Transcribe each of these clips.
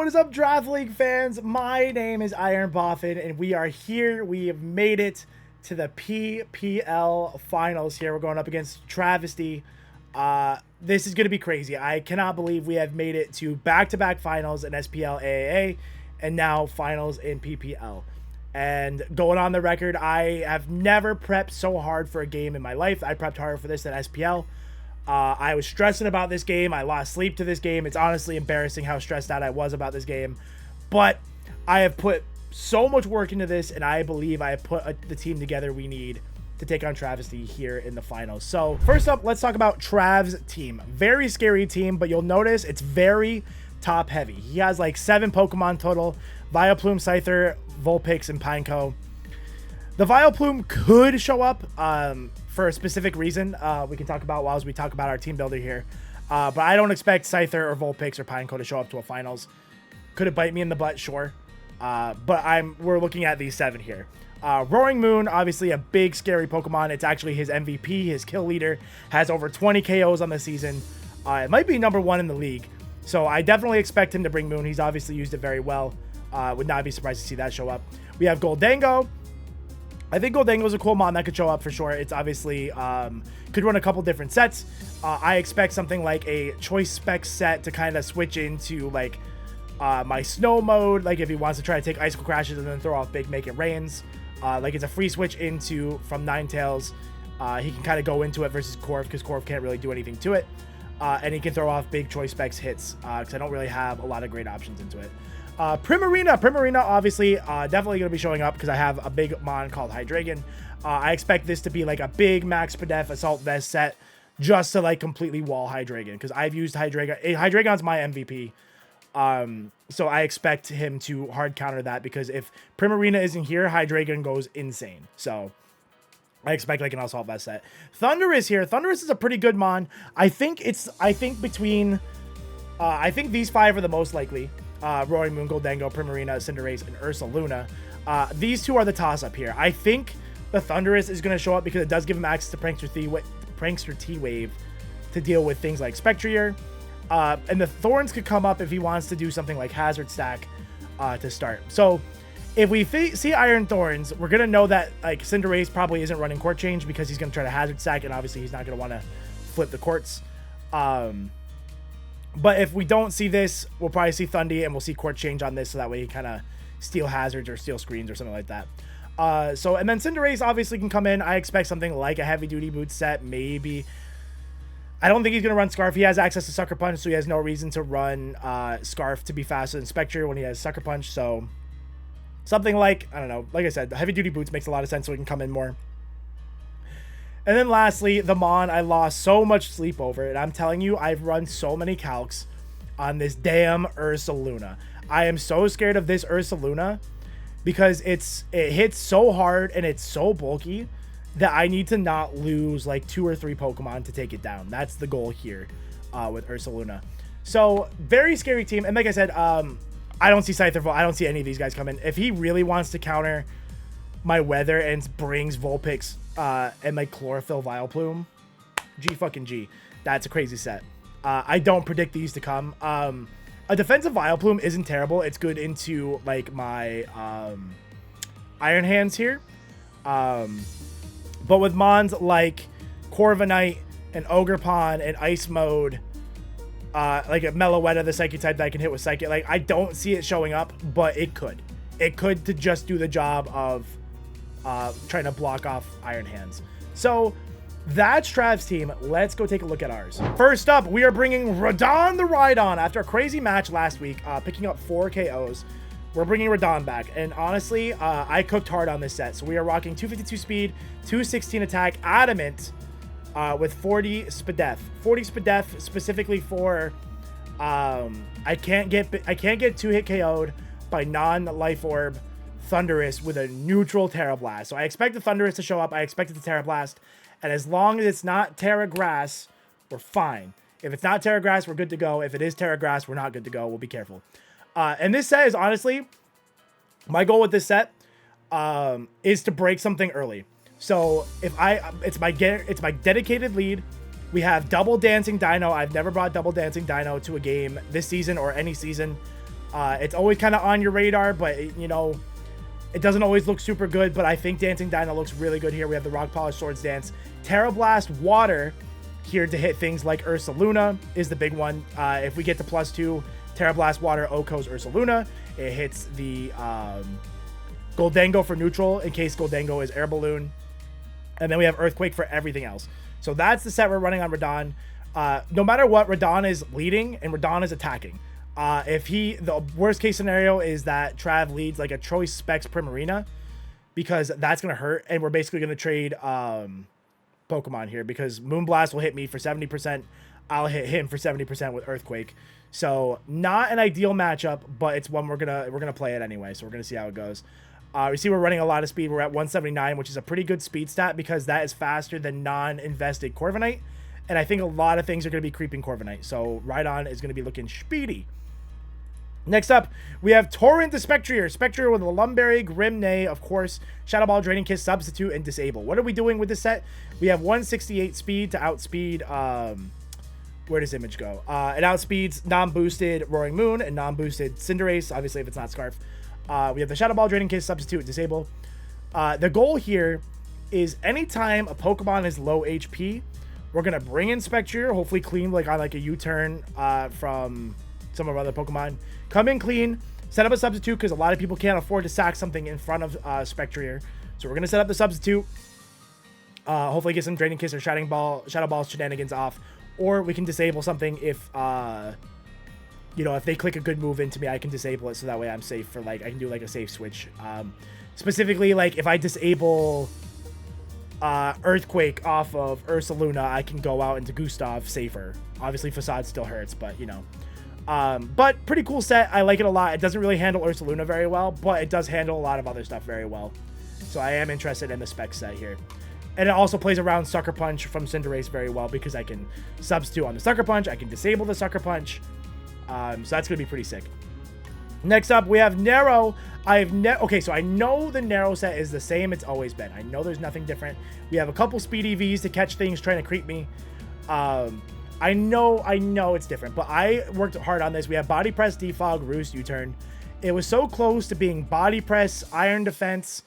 what is up, Draft League fans? My name is IronBoffin, and we are here. We have made it to the PPL finals here. We're going up against Travesty. This is going to be crazy. I cannot believe we have made it to back-to-back finals in SPL AAA and now finals in PPL. And going on the record, I have never prepped so hard for a game in my life. I prepped harder for this than SPL. I was stressing about this game. I lost sleep to this game. It's honestly embarrassing how stressed out I was about this game. But I have put so much work into this, and I believe I have put the team together we need to take on Travesty here in the finals. So first up, let's talk about Trav's team. Very scary team, but you'll notice it's very top heavy. He has like 7 Pokemon total: Vileplume, Scyther, Vulpix, and Pineco. The Vileplume could show up for a specific reason we can talk about while we talk about our team builder here. But I don't expect Scyther or Vulpix or Pineco to show up to a finals. Could it bite me in the butt? Sure. But we're looking at these 7 here. Roaring Moon, obviously a big, scary Pokemon. It's actually his MVP, his kill leader. Has over 20 KOs on the season. It might be #1 in the league. So I definitely expect him to bring Moon. He's obviously used it very well. Would not be surprised to see that show up. We have Goldango. I think Goldango is a cool mon that could show up for sure. It's obviously could run a couple different sets. I expect something like a choice spec set to kind of switch into like my snow mode. Like if he wants to try to take Icicle Crashes and then throw off Big Make It Rains. Like it's a free switch into from Ninetales. He can kind of go into it versus Corv because Corv can't really do anything to it. And he can throw off big choice specs hits because I don't really have a lot of great options into it. Primarina obviously definitely going to be showing up because I have a big mon called Hydreigon. I expect this to be like a big max Spadef assault vest set just to like completely wall Hydreigon because I've used Hydreigon. Hydreigon's my MVP. So I expect him to hard counter that because if Primarina isn't here, Hydreigon goes insane. So I expect like an assault vest set. Thundurus here. Thundurus is a pretty good mon. I think between I think these 5 are the most likely. Roaring Moon, Goldango, Primarina, Cinderace, and Ursaluna. These 2 are the toss-up here. I think the Thundurus is going to show up because it does give him access to Prankster T-Wave to deal with things like Spectrier. And the Thorns could come up if he wants to do something like Hazard Stack to start. So if we see Iron Thorns, we're going to know that like Cinderace probably isn't running Court Change because he's going to try to Hazard Stack, and obviously he's not going to want to flip the Courts. But if we don't see this, we'll probably see Thundy and we'll see Court Change on this so that way he kind of steal hazards or steal screens or something like that. And then Cinderace obviously can come in. I expect something like a heavy duty boot set, maybe. I don't think he's going to run Scarf. He has access to Sucker Punch, so he has no reason to run Scarf to be faster than Spectre when he has Sucker Punch. So something like, I don't know, like I said, the heavy duty boots makes a lot of sense so he can come in more. And then lastly, the Mon, I lost so much sleep over it. I'm telling you, I've run so many calcs on this damn Ursaluna. I am so scared of this Ursaluna because it hits so hard and it's so bulky that I need to not lose like 2 or 3 Pokemon to take it down. That's the goal here with Ursaluna. So very scary team. And like I said, I don't see Scyther. I don't see any of these guys coming. If he really wants to counter my weather and brings Vulpix and like Chlorophyll Vileplume, G. That's a crazy set. I don't predict these to come. A defensive Vileplume isn't terrible. It's good into like my Iron Hands here. But with mons like Corviknight and Ogerpon and Ice Mode, like a Meloetta, the Psychic type that I can hit with Psychic, like I don't see it showing up, but it could. It could to just do the job of trying to block off Iron Hands. So that's Trav's team. Let's go take a look at ours. First up, we are bringing Radon the Rhydon after a crazy match last week, picking up 4 KOs. We're bringing Radon back, and honestly, I cooked hard on this set. So we are rocking 252 speed, 216 attack, adamant, with 40 Spadef. 40 Spadef specifically for I can't get 2-hit KO'd by non-life orb Thundurus with a neutral Terra Blast. So I expect the Thundurus to show up. I expect it to Terra Blast, and as long as it's not Terra Grass, we're fine. If it's not Terra Grass, we're good to go. If it is Terra Grass, we're not good to go. We'll be careful. And this set is honestly, my goal with this set is to break something early. So if it's my dedicated lead. We have Double Dancing Dino. I've never brought Double Dancing Dino to a game this season or any season. It's always kind of on your radar, but you know, it doesn't always look super good. But I think Dancing Dino looks really good here. We have the Rock Polish Swords Dance. Terra Blast Water here to hit things like Ursaluna is the big one. If we get to +2, Terra Blast Water Oko's Ursaluna, it hits the Goldengo for neutral in case Goldengo is Air Balloon. And then we have Earthquake for everything else. So that's the set we're running on Radon. No matter what, Radon is leading and Radon is attacking. The worst case scenario is that Trav leads like a Choice Specs Primarina, because that's going to hurt. And we're basically going to trade Pokemon here, because Moonblast will hit me for 70%. I'll hit him for 70% with Earthquake. So not an ideal matchup, but it's one we're gonna play it anyway. So we're gonna see how it goes. We see we're running a lot of speed. We're at 179, which is a pretty good speed stat, because that is faster than non-invested Corviknight. And I think a lot of things are going to be creeping Corviknight. So Rhydon is going to be looking speedy. Next up, we have Torrent the Spectrier. Spectrier with a Lumberry, Grimnay, of course, Shadow Ball, Draining Kiss, Substitute, and Disable. What are we doing with this set? We have 168 speed to outspeed... where does Image go? It outspeeds non-boosted Roaring Moon and non-boosted Cinderace, obviously if it's not Scarf. We have the Shadow Ball, Draining Kiss, Substitute, Disable. The goal here is anytime a Pokemon is low HP, we're going to bring in Spectrier, hopefully clean like on like a U-turn from some of our other Pokemon. Come in clean, set up a Substitute, because a lot of people can't afford to sack something in front of Spectrier. So we're going to set up the Substitute. Hopefully get some Draining Kiss or Shadow Ball shenanigans off. Or we can disable something if, you know, if they click a good move into me, I can disable it. So that way I'm safe for, like, I can do, like, a safe switch. Specifically, like, if I disable Earthquake off of Ursaluna, I can go out into Gustav safer. Obviously, Facade still hurts, but, you know. But pretty cool set. I like it a lot. It doesn't really handle Ursaluna very well, but it does handle a lot of other stuff very well. So I am interested in the spec set here. And it also plays around Sucker Punch from Cinderace very well, because I can substitute on the Sucker Punch. I can disable the Sucker Punch. So that's going to be pretty sick. Next up, we have Narrow. Okay, so I know the Narrow set is the same it's always been. I know there's nothing different. We have a couple speed EVs to catch things trying to creep me. I know it's different, but I worked hard on this. We have Body Press, Defog, Roost, U-Turn. It was so close to being Body Press, Iron Defense,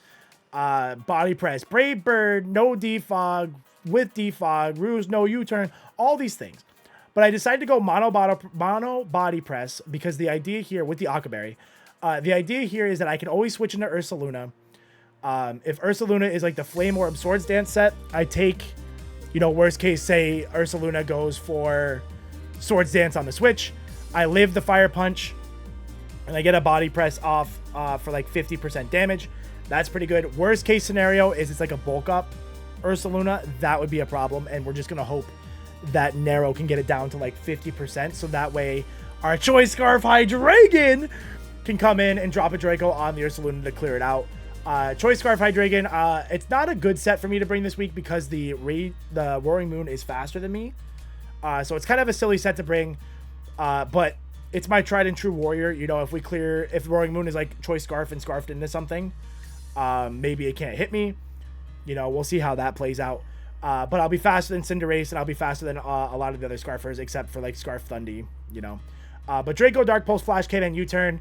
Body Press, Brave Bird, no Defog, with Defog, Ruse, no U-Turn, all these things. But I decided to go mono Body Press, because the idea here with the Akaberry, the idea here is that I can always switch into Ursaluna. If Ursaluna is like the Flame Orb Swords Dance set, I take, you know, worst case, say Ursaluna goes for Swords Dance on the switch. I live the Fire Punch, and I get a Body Press off for like 50% damage. That's pretty good. Worst case scenario is it's like a bulk up Ursaluna. That would be a problem. And we're just going to hope that Narrow can get it down to like 50%. So that way our Choice Scarf Hydreigon can come in and drop a Draco on the Ursaluna to clear it out. Choice Scarf Hydreigon, it's not a good set for me to bring this week, because the Roaring Moon is faster than me. So it's kind of a silly set to bring. But it's my tried and true warrior. You know, if Roaring Moon is like Choice Scarf and scarfed into something, maybe it can't hit me. You know, we'll see how that plays out. But I'll be faster than Cinderace, and I'll be faster than a lot of the other Scarfers, except for like Scarf Thundy, you know. But Draco, Dark Pulse, Flash Cannon, U-Turn.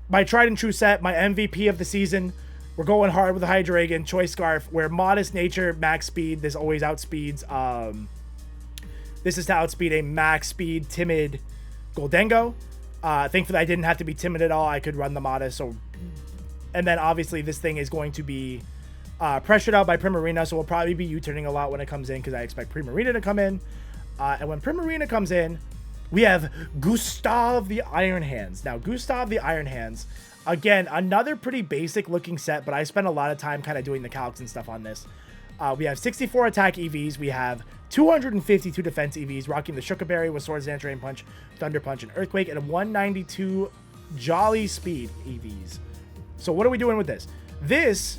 My tried and true set, my MVP of the season. We're going hard with the Hydreigon, Choice Scarf, where Modest Nature, Max Speed, this always outspeeds. This is to outspeed a Max Speed, Timid Goldengo. Thankfully, I didn't have to be timid at all. I could run the Modest, so... And then, obviously, this thing is going to be pressured out by Primarina, so we'll probably be U-turning a lot when it comes in, because I expect Primarina to come in. And when Primarina comes in, we have Gustav the Iron Hands. Now, Gustav the Iron Hands, again, another pretty basic-looking set, but I spent a lot of time kind of doing the calcs and stuff on this. We have 64 attack EVs. We have 252 defense EVs, rocking the Shukaberry with Swords Dance, Rain Punch, Thunder Punch, and Earthquake, and 192 Jolly Speed EVs. So what are we doing with this? This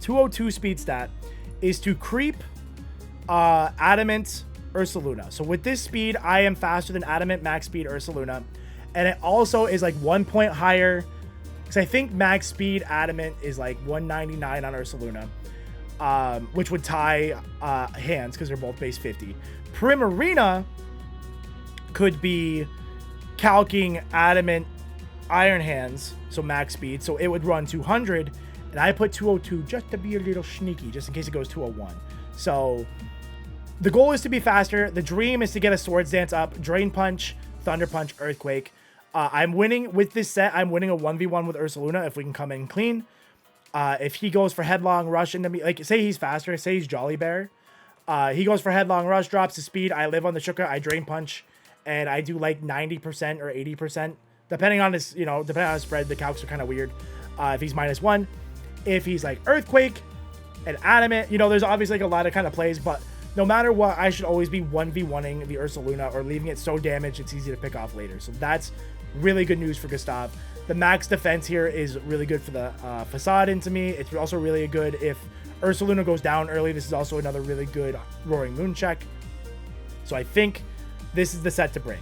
202 speed stat is to creep Adamant Ursaluna. So with this speed, I am faster than Adamant Max Speed Ursaluna. And it also is like 1 point higher, because I think Max Speed Adamant is like 199 on Ursaluna, which would tie hands, because they're both base 50. Primarina could be calcing Adamant Iron Hands, so max speed, so it would run 200, and I put 202 just to be a little sneaky, just in case it goes 201. So the goal is to be faster. The dream is to get a Swords Dance up, Drain Punch, Thunder Punch, Earthquake. I'm winning with this set. I'm winning a 1v1 with Ursaluna if we can come in clean. If he goes for Headlong Rush into me, like say he's faster, say he's Jolly Bear. He goes for Headlong Rush, drops his speed. I live on the Shuka, I Drain Punch, and I do like 90% or 80%. Depending on his, depending on his spread, the calcs are kind of weird. If he's -1, if he's like Earthquake and Adamant, there's obviously like a lot of kind of plays, but no matter what, I should always be 1v1ing the Ursaluna or leaving it so damaged it's easy to pick off later. So that's really good news for Gustav. The max defense here is really good for the Facade into me. It's also really good if Ursaluna goes down early. This is also another really good Roaring Moon check. So I think this is the set to bring.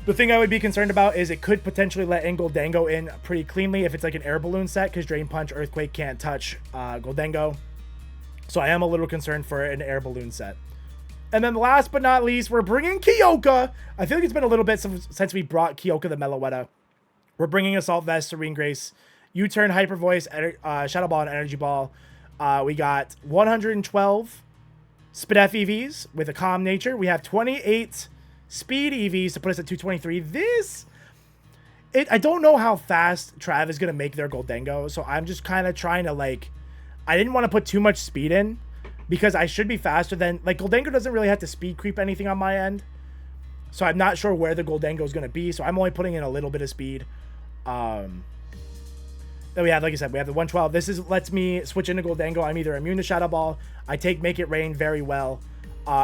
The thing I would be concerned about is it could potentially let in Goldango in pretty cleanly if it's like an air balloon set, because Drain Punch, Earthquake can't touch Goldango. So I am a little concerned for an air balloon set. And then last but not least, we're bringing Kyoka. I feel like it's been a little bit since we brought Kyoka the Meloetta. We're bringing Assault Vest, Serene Grace, U-Turn, Hyper Voice, Shadow Ball, and Energy Ball. We got 112 Spadef EVs with a Calm Nature. We have 28 Speed EVs to put us at 223. I don't know how fast Trav is going to make their Goldango, so I'm just kind of trying to, I didn't want to put too much speed in because I should be faster than, Goldango doesn't really have to speed creep anything on my end, so I'm not sure where the Goldango is going to be, so I'm only putting in a little bit of speed. Then we have, like I said, we have the 112. This lets me switch into Goldango. I'm either immune to Shadow Ball, I take Make It Rain very well,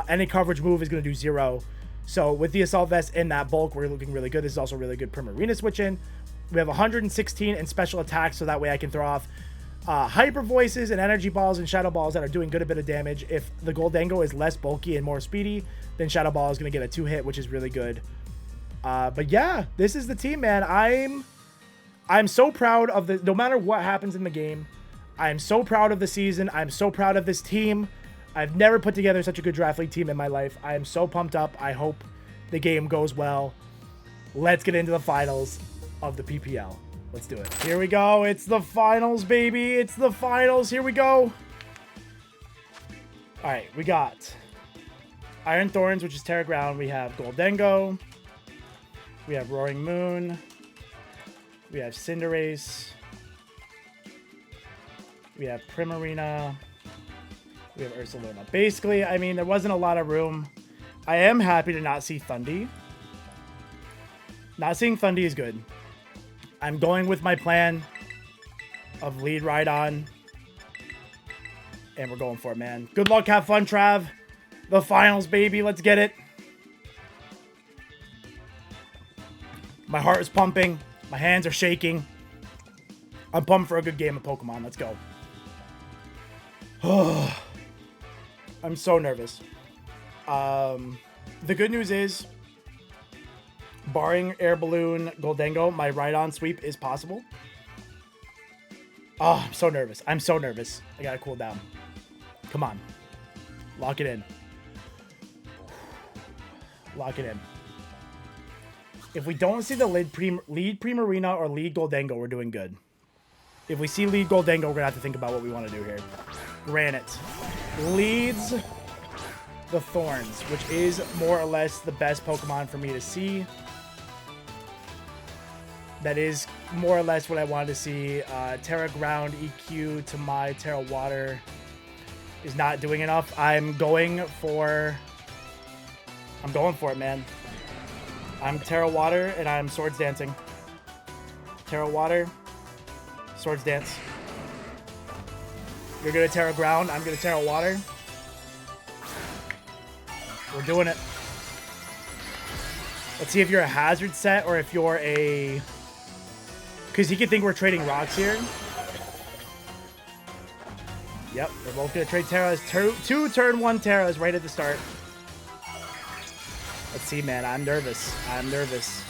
any coverage move is going to do 0. So with the Assault Vest in that bulk, we're looking really good. This is also really good Primarina switch in. We have 116 in special attacks, so that way I can throw off Hyper Voices and Energy Balls and Shadow Balls that are doing a bit of damage. If the Goldango is less bulky and more speedy, then Shadow Ball is going to get a 2-hit, which is really good. But yeah, this is the team, man. I'm so proud of no matter what happens in the game, I'm so proud of the season. I'm so proud of this team. I've never put together such a good Draft League team in my life. I am so pumped up. I hope the game goes well. Let's get into the finals of the PPL. Let's do it. Here we go. It's the finals, baby. It's the finals. Here we go. All right, we got Iron Thorns, which is Terra Ground. We have Goldango. We have Roaring Moon. We have Cinderace. We have Primarina. We have Ursaluna. Basically, I mean, there wasn't a lot of room. I am happy to not see Thundy. Not seeing Thundy is good. I'm going with my plan of lead Rhydon. And we're going for it, man. Good luck. Have fun, Trav. The finals, baby. Let's get it. My heart is pumping. My hands are shaking. I'm pumped for a good game of Pokemon. Let's go. I'm so nervous. The good news is, barring Air Balloon, Goldango, my Rhydon sweep is possible. Oh, I'm so nervous. I'm so nervous. I gotta cool down. Come on. Lock it in. Lock it in. If we don't see the lead Primarina or lead Goldango, we're doing good. If we see lead Goldango, we're gonna have to think about what we want to do here. Granite leads the Thorns, which is more or less the best Pokemon for me to see. That is more or less what I wanted to see. Terra Ground EQ to my Terra Water is not doing enough. I'm going for it, man. I'm Terra Water and I'm Swords Dancing. Terra Water, Swords Dance. You're gonna Terra Ground, I'm gonna Terra Water. We're doing it. Let's see if you're a hazard set or if you're a... Because he could think we're trading rocks here. Yep, we're both gonna trade Terras. Two turn 1 Terras right at the start. Let's see, man. I'm nervous. I'm nervous.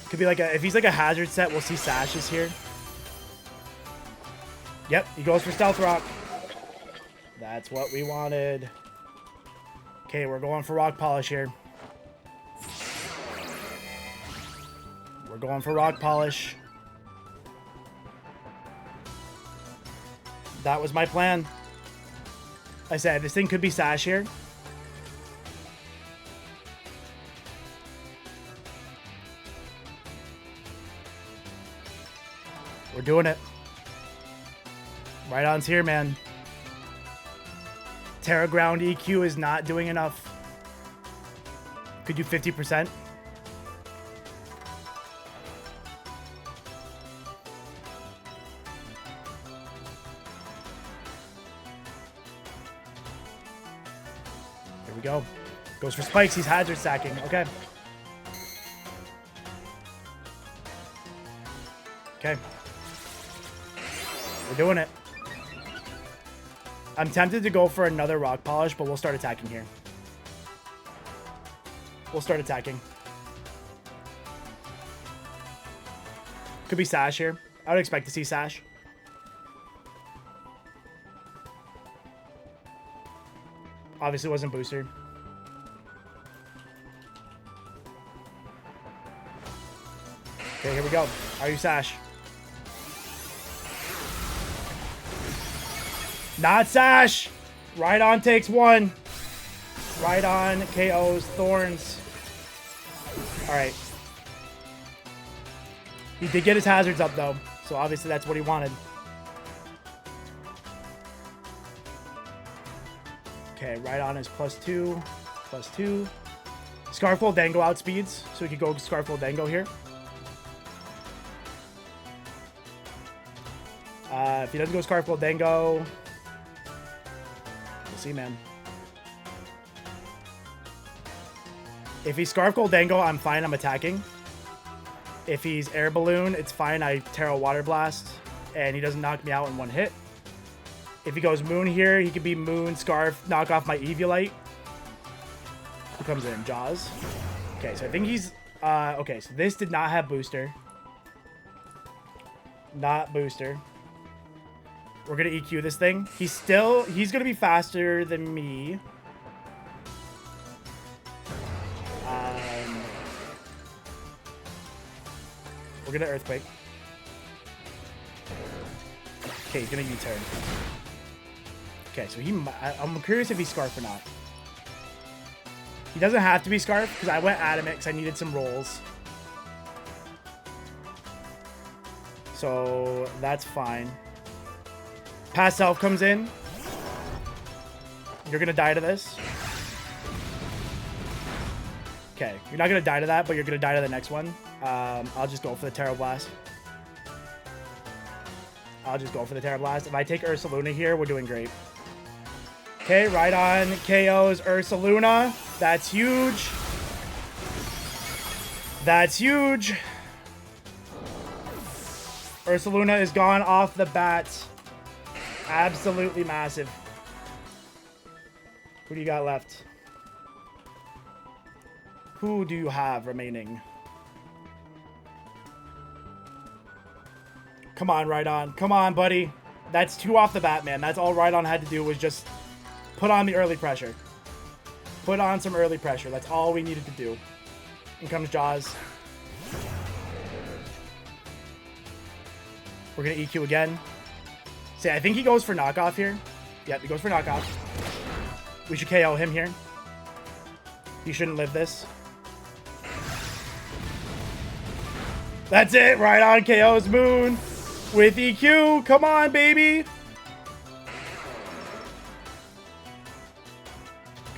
Could be like if he's like a hazard set, we'll see Sashes here. Yep, he goes for Stealth Rock. That's what we wanted. Okay, we're going for Rock Polish here. We're going for rock polish. That was my plan. I said this thing could be Sash here. We're doing it. Rhydon's here, man. Terra Ground EQ is not doing enough. Could do 50%. Here we go. Goes for spikes. He's hazard stacking. Okay. Okay. We're doing it. I'm tempted to go for another rock polish, but we'll start attacking here. We'll start attacking. Could be Sash here. I would expect to see Sash. Obviously wasn't booster. Okay, here we go. Are you Sash? Not Sash! Rhydon takes one. Rhydon KOs Thorns. Alright. He did get his hazards up though, so obviously that's what he wanted. Okay, Rhydon is +2. +2. Scarful Dango outspeeds, so we could go Scarful Dango here. If he doesn't go Scarful Dango, we'll see, man. If he's Scarf Gold Dango, I'm fine. I'm attacking. If he's Air Balloon, it's fine. I Terra Water Blast, and he doesn't knock me out in one hit. If he goes Moon here, he could be Moon, Scarf, knock off my Eviolite. Who comes in? Jaws. Okay, so I think he's... okay, so this did not have booster. Not booster. We're going to EQ this thing. He's going to be faster than me. We're going to Earthquake. Okay, he's going to U-turn. Okay, so I'm curious if he's Scarf or not. He doesn't have to be Scarf because I went Adamant because I needed some rolls. So that's fine. Past Self comes in. You're going to die to this. Okay, you're not going to die to that, but you're going to die to the next one. I'll just go for the Terra Blast. If I take Ursaluna here, we're doing great. Okay, Rhydon KOs Ursaluna. That's huge. That's huge. Ursaluna is gone off the bat. Absolutely massive. Who do you got left? Who do you have remaining? Come on, Rhydon. Come on, buddy. That's 2 off the bat, man. That's all Rhydon had to do was just put on the early pressure. Put on some early pressure. That's all we needed to do. In comes Jaws. We're going to EQ again. See, I think he goes for knockoff here. Yep, he goes for knockoff. We should KO him here. He shouldn't live this. That's it. Rhydon KOs Moon with EQ. Come on, baby.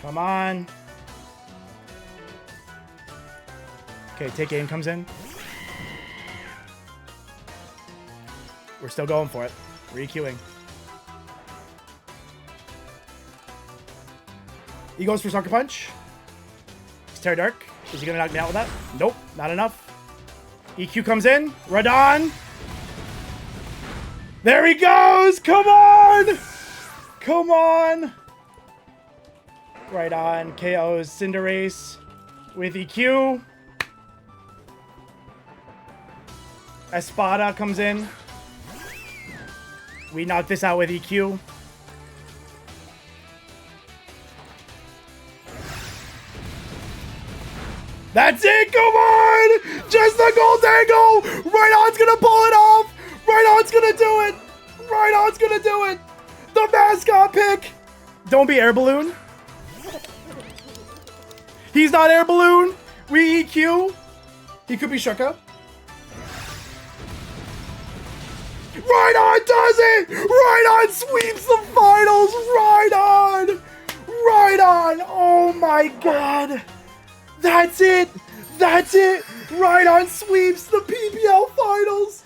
Come on. Okay, take aim comes in. We're still going for it. We're EQing. He goes for Sucker Punch. He's Terra Dark. Is he going to knock me out with that? Nope, not enough. EQ comes in. Rhydon. There he goes. Come on. Come on. Rhydon KOs Cinderace with EQ. Espada comes in. We knock this out with EQ. That's it. Come on. Just like gold dangle. Rhydon's gonna pull it off. Rhydon's gonna do it. Rhydon's gonna do it. The mascot pick. Don't be air balloon. He's not air balloon. We EQ. He could be Shuka. Rhydon does it! Rhydon sweeps the finals! Rhydon! Rhydon! Oh my god! That's it! That's it! Rhydon sweeps the PPL finals!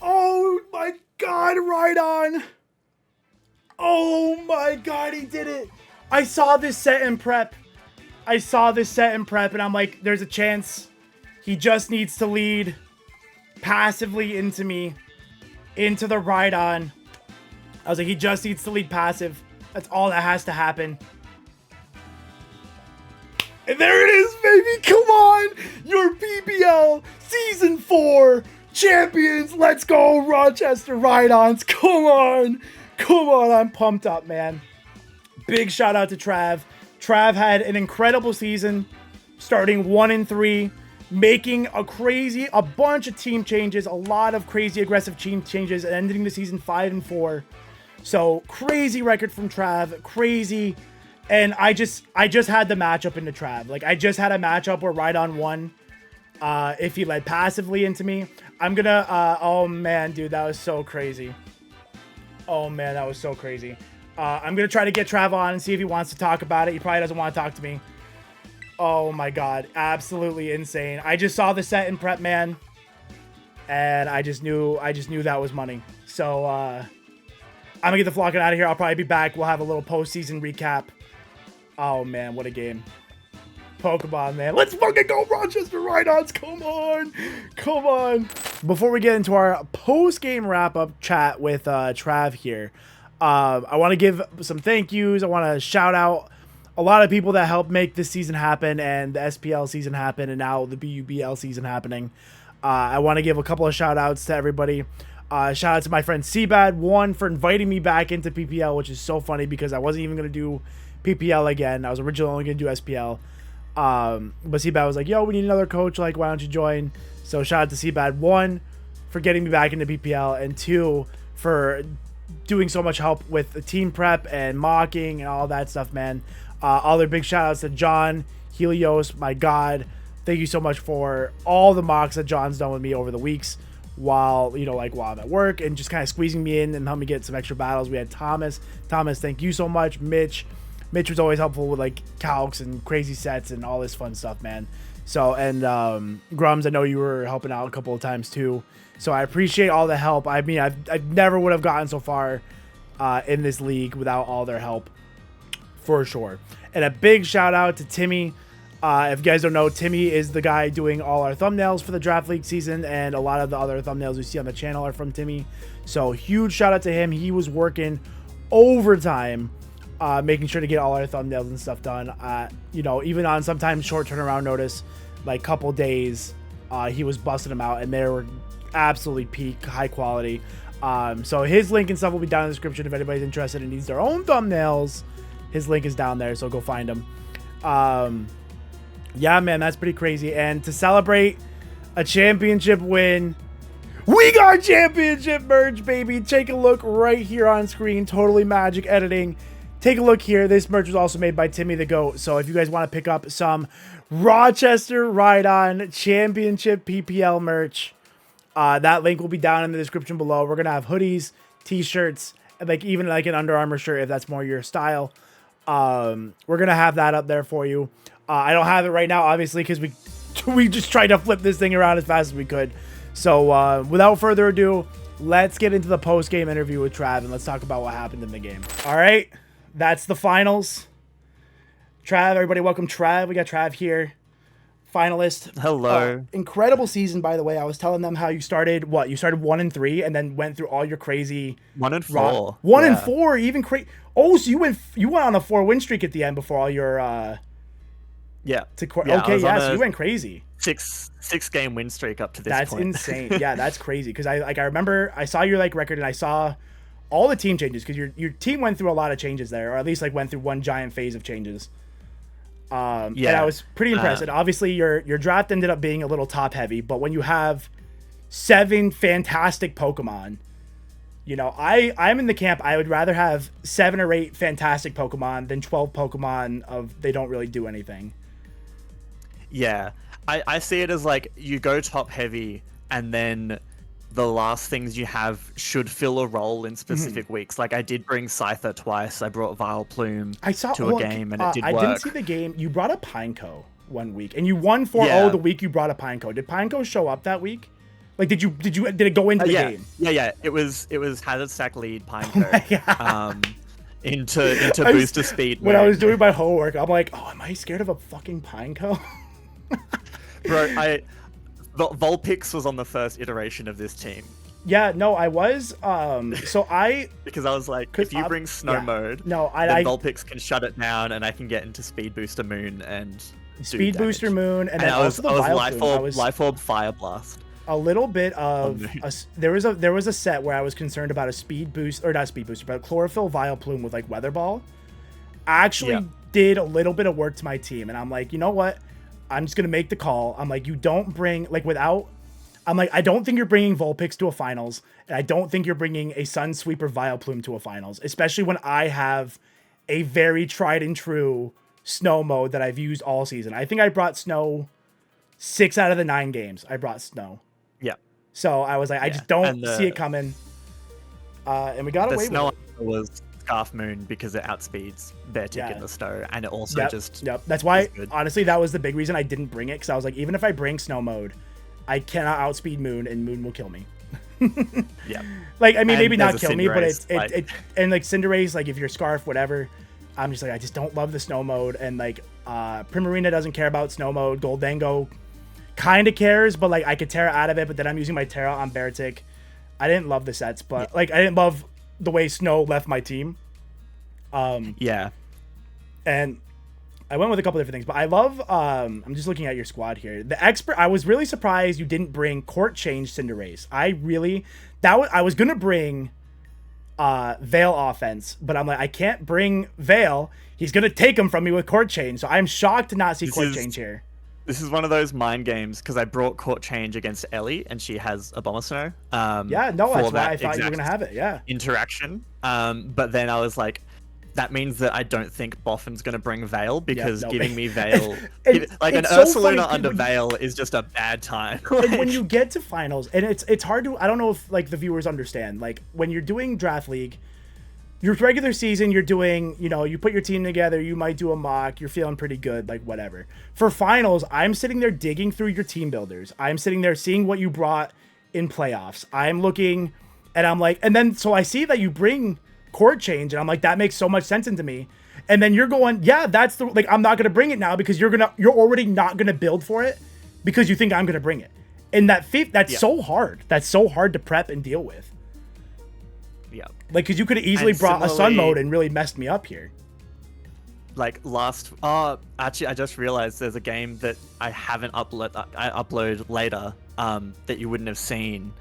Oh my god, Rhydon! Oh my god, he did it! I saw this set in prep. And I'm like, there's a chance. He just needs to lead passively into me. Into the Rhydon. I was like, he just needs to lead passive. That's all that has to happen. And there it is, baby. Come on. Your PPL Season 4 champions. Let's go, Rochester Rhydons. Come on. Come on. I'm pumped up, man. Big shout out to Trav. Trav had an incredible season, starting 1-3. Making a bunch of team changes, a lot of crazy aggressive team changes, and ending the season 5-4. So crazy record from Trav, crazy. And I just had the matchup into Trav. Like I just had a matchup where Rhydon won. If he led passively into me, I'm gonna. Oh man, dude, that was so crazy. Oh man, that was so crazy. I'm gonna try to get Trav on and see if he wants to talk about it. He probably doesn't want to talk to me. Oh my god, absolutely insane. I just saw the set in prep, man, and I just knew that was money. So I'm gonna get the flocking out of here. I'll probably be back. We'll have a little postseason recap. Oh man, what a game. Pokemon, man. Let's fucking go, Rochester Rhydons. Come on. Come on. Before we get into our post-game wrap-up chat with Trav here, I want to give some thank yous. I want to shout out a lot of people that helped make this season happen and the SPL season happen and now the BUBL season happening. I want to give a couple of shout outs to everybody. Shout out to my friend Seabad1 for inviting me back into PPL, which is so funny because I wasn't even going to do PPL again. I was originally only going to do SPL. But Seabad was like, yo, we need another coach. Like, why don't you join? So shout out to Seabad1 for getting me back into PPL, and 2 for doing so much help with the team prep and mocking and all that stuff, man. Other big shout outs to John Helios. My god, thank you so much for all the mocks that John's done with me over the weeks while I'm at work, and just kind of squeezing me in and helping me get some extra battles. We had Thomas, thank you so much. Mitch was always helpful with like calcs and crazy sets and all this fun stuff, man. So, and Grums, I know you were helping out a couple of times too, so I appreciate all the help. I mean, I never would have gotten so far in this league without all their help, for sure. And a big shout out to Timmy. If you guys don't know, Timmy is the guy doing all our thumbnails for the Draft League season, and a lot of the other thumbnails we see on the channel are from Timmy. So huge shout out to him. He was working overtime, making sure to get all our thumbnails and stuff done. Even on sometimes short turnaround notice, like couple days, he was busting them out, and they were absolutely peak high quality. So his link and stuff will be down in the description if anybody's interested and needs their own thumbnails. His link is down there, so go find him. Yeah, man, that's pretty crazy. And to celebrate a championship win, we got championship merch, baby. Take a look right here on screen. Totally magic editing. Take a look here. This merch was also made by Timmy the Goat. So if you guys want to pick up some Rochester Rhydon championship PPL merch, that link will be down in the description below. We're going to have hoodies, t-shirts, and even like an Under Armour shirt if that's more your style. We're going to have that up there for you. I don't have it right now, obviously, because we just tried to flip this thing around as fast as we could. So without further ado, let's get into the post-game interview with Trav, and let's talk about what happened in the game. All right, that's the finals. Trav, everybody, welcome Trav. We got Trav here, finalist. Hello. Incredible season, by the way. I was telling them how you started. You started 1-3, and then went through all your crazy 1-4. 1-4, even crazy. Oh, so you went on a 4-win streak at the end before all your. Yeah. Okay, yeah, so you went crazy. Six game win streak up to this point. That's insane. Yeah, that's crazy. Because I remember I saw your record, and I saw all the team changes, because your team went through a lot of changes there, or at least went through one giant phase of changes. And I was pretty impressed. And obviously your draft ended up being a little top heavy, but when you have 7 fantastic Pokemon, you know, I'm in the camp. I would rather have 7 or 8 fantastic Pokemon than 12 Pokemon of they don't really do anything. Yeah, I see it as like you go top heavy and then the last things you have should fill a role in specific weeks. Like I did bring Scyther twice. I brought Vileplume to a game and it did work. I didn't see the game. You brought a Pineco one week and you won 4-0 the week you brought a Pineco. Did Pineco show up that week? Like, did it go into the game? Yeah. It was Hazard Stack lead Pineco. Into booster speed. When I was doing my homework, I'm like, oh, am I scared of a fucking Pineco? Bro, Vulpix was on the first iteration of this team. Yeah, no, I was. So I because I was like, if you bring Snow Mode, then Vulpix can shut it down, and I can get into Speed Booster Moon and Speed Booster Moon, and then I was Life Orb Fire Blast. A little bit of there was a set where I was concerned about a speed boost, or not speed booster, but a chlorophyll Vileplume with like Weather Ball. I actually did a little bit of work to my team, and I'm like, you know what? I'm just gonna make the call. I'm like, you don't bring I don't think you're bringing Vulpix to a finals, and I don't think you're bringing a Sunsweeper Vileplume to a finals, especially when I have a very tried and true Snow mode that I've used all season. I think I brought Snow 6 out of the 9 games. I brought Snow. Yeah. So I was like, I just don't see it coming. And we got away with it. The Snow was Scarf Moon because it outspeeds Beartic in the Snow, and it also That's why, honestly, that was the big reason I didn't bring it, because I was like, even if I bring Snow mode, I cannot outspeed Moon, and Moon will kill me. Yeah. Like, I mean, maybe not kill me, but it and like Cinderace, like if you're Scarf, whatever, I'm just like, I just don't love the Snow mode, and like Primarina doesn't care about Snow mode. Goldango kind of cares, but like I could Terra out of it, but then I'm using my Terra on Beartic. I didn't love the sets, but like I didn't love the way Snow left my team. And I went with a couple different things, but I love I'm just looking at your squad here. The expert, I was really surprised you didn't bring Court Change Cinderace. I was gonna bring Veil offense, but I'm like, I can't bring Veil. He's gonna take him from me with Court Change, so I'm shocked to not see Court Change here. This is one of those mind games, because I brought Court Change against Ellie, and she has a Abomasnow. That's why I thought you were going to have it, interaction. But then I was like, that means that I don't think Boffin's going to bring Veil, because giving me Veil... like, an Ursaluna under Veil is just a bad time. And when you get to finals, and it's hard to... I don't know if like the viewers understand. Like, when you're doing Draft League... Your regular season, you're doing, you know, you put your team together, you might do a mock, you're feeling pretty good, like whatever. For finals, I'm sitting there digging through your team builders. I'm sitting there seeing what you brought in playoffs. I'm looking, and I'm like, and then, so I see that you bring Court Change, and I'm like, that makes so much sense into me. And then you're going, yeah, that's the, like, I'm not going to bring it now because you're already not going to build for it because you think I'm going to bring it. And that's so hard. That's so hard to prep and deal with. Yeah. Like, because you could have easily brought a Sun mode and really messed me up here. Like actually, I just realized there's a game that I haven't upload later that you wouldn't have seen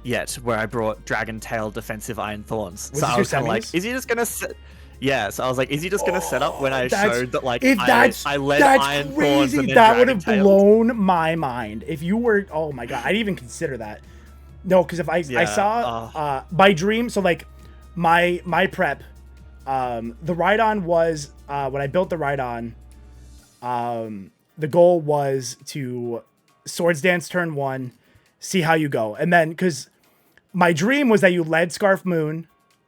yet, where I brought Dragon Tail Defensive Iron Thorns. So I was kind of like, is he just gonna set? Yeah, so I was like, is he just gonna set up when I showed that, like, I led Iron Thorns and then that would have blown my mind if you were. Oh my god, I didn't even consider that. No, because if I saw by Dream, so like my prep, the Rhydon was when I built the Rhydon, the goal was to Swords Dance turn 1, see how you go, and then because my dream was that you led Scarf Moon,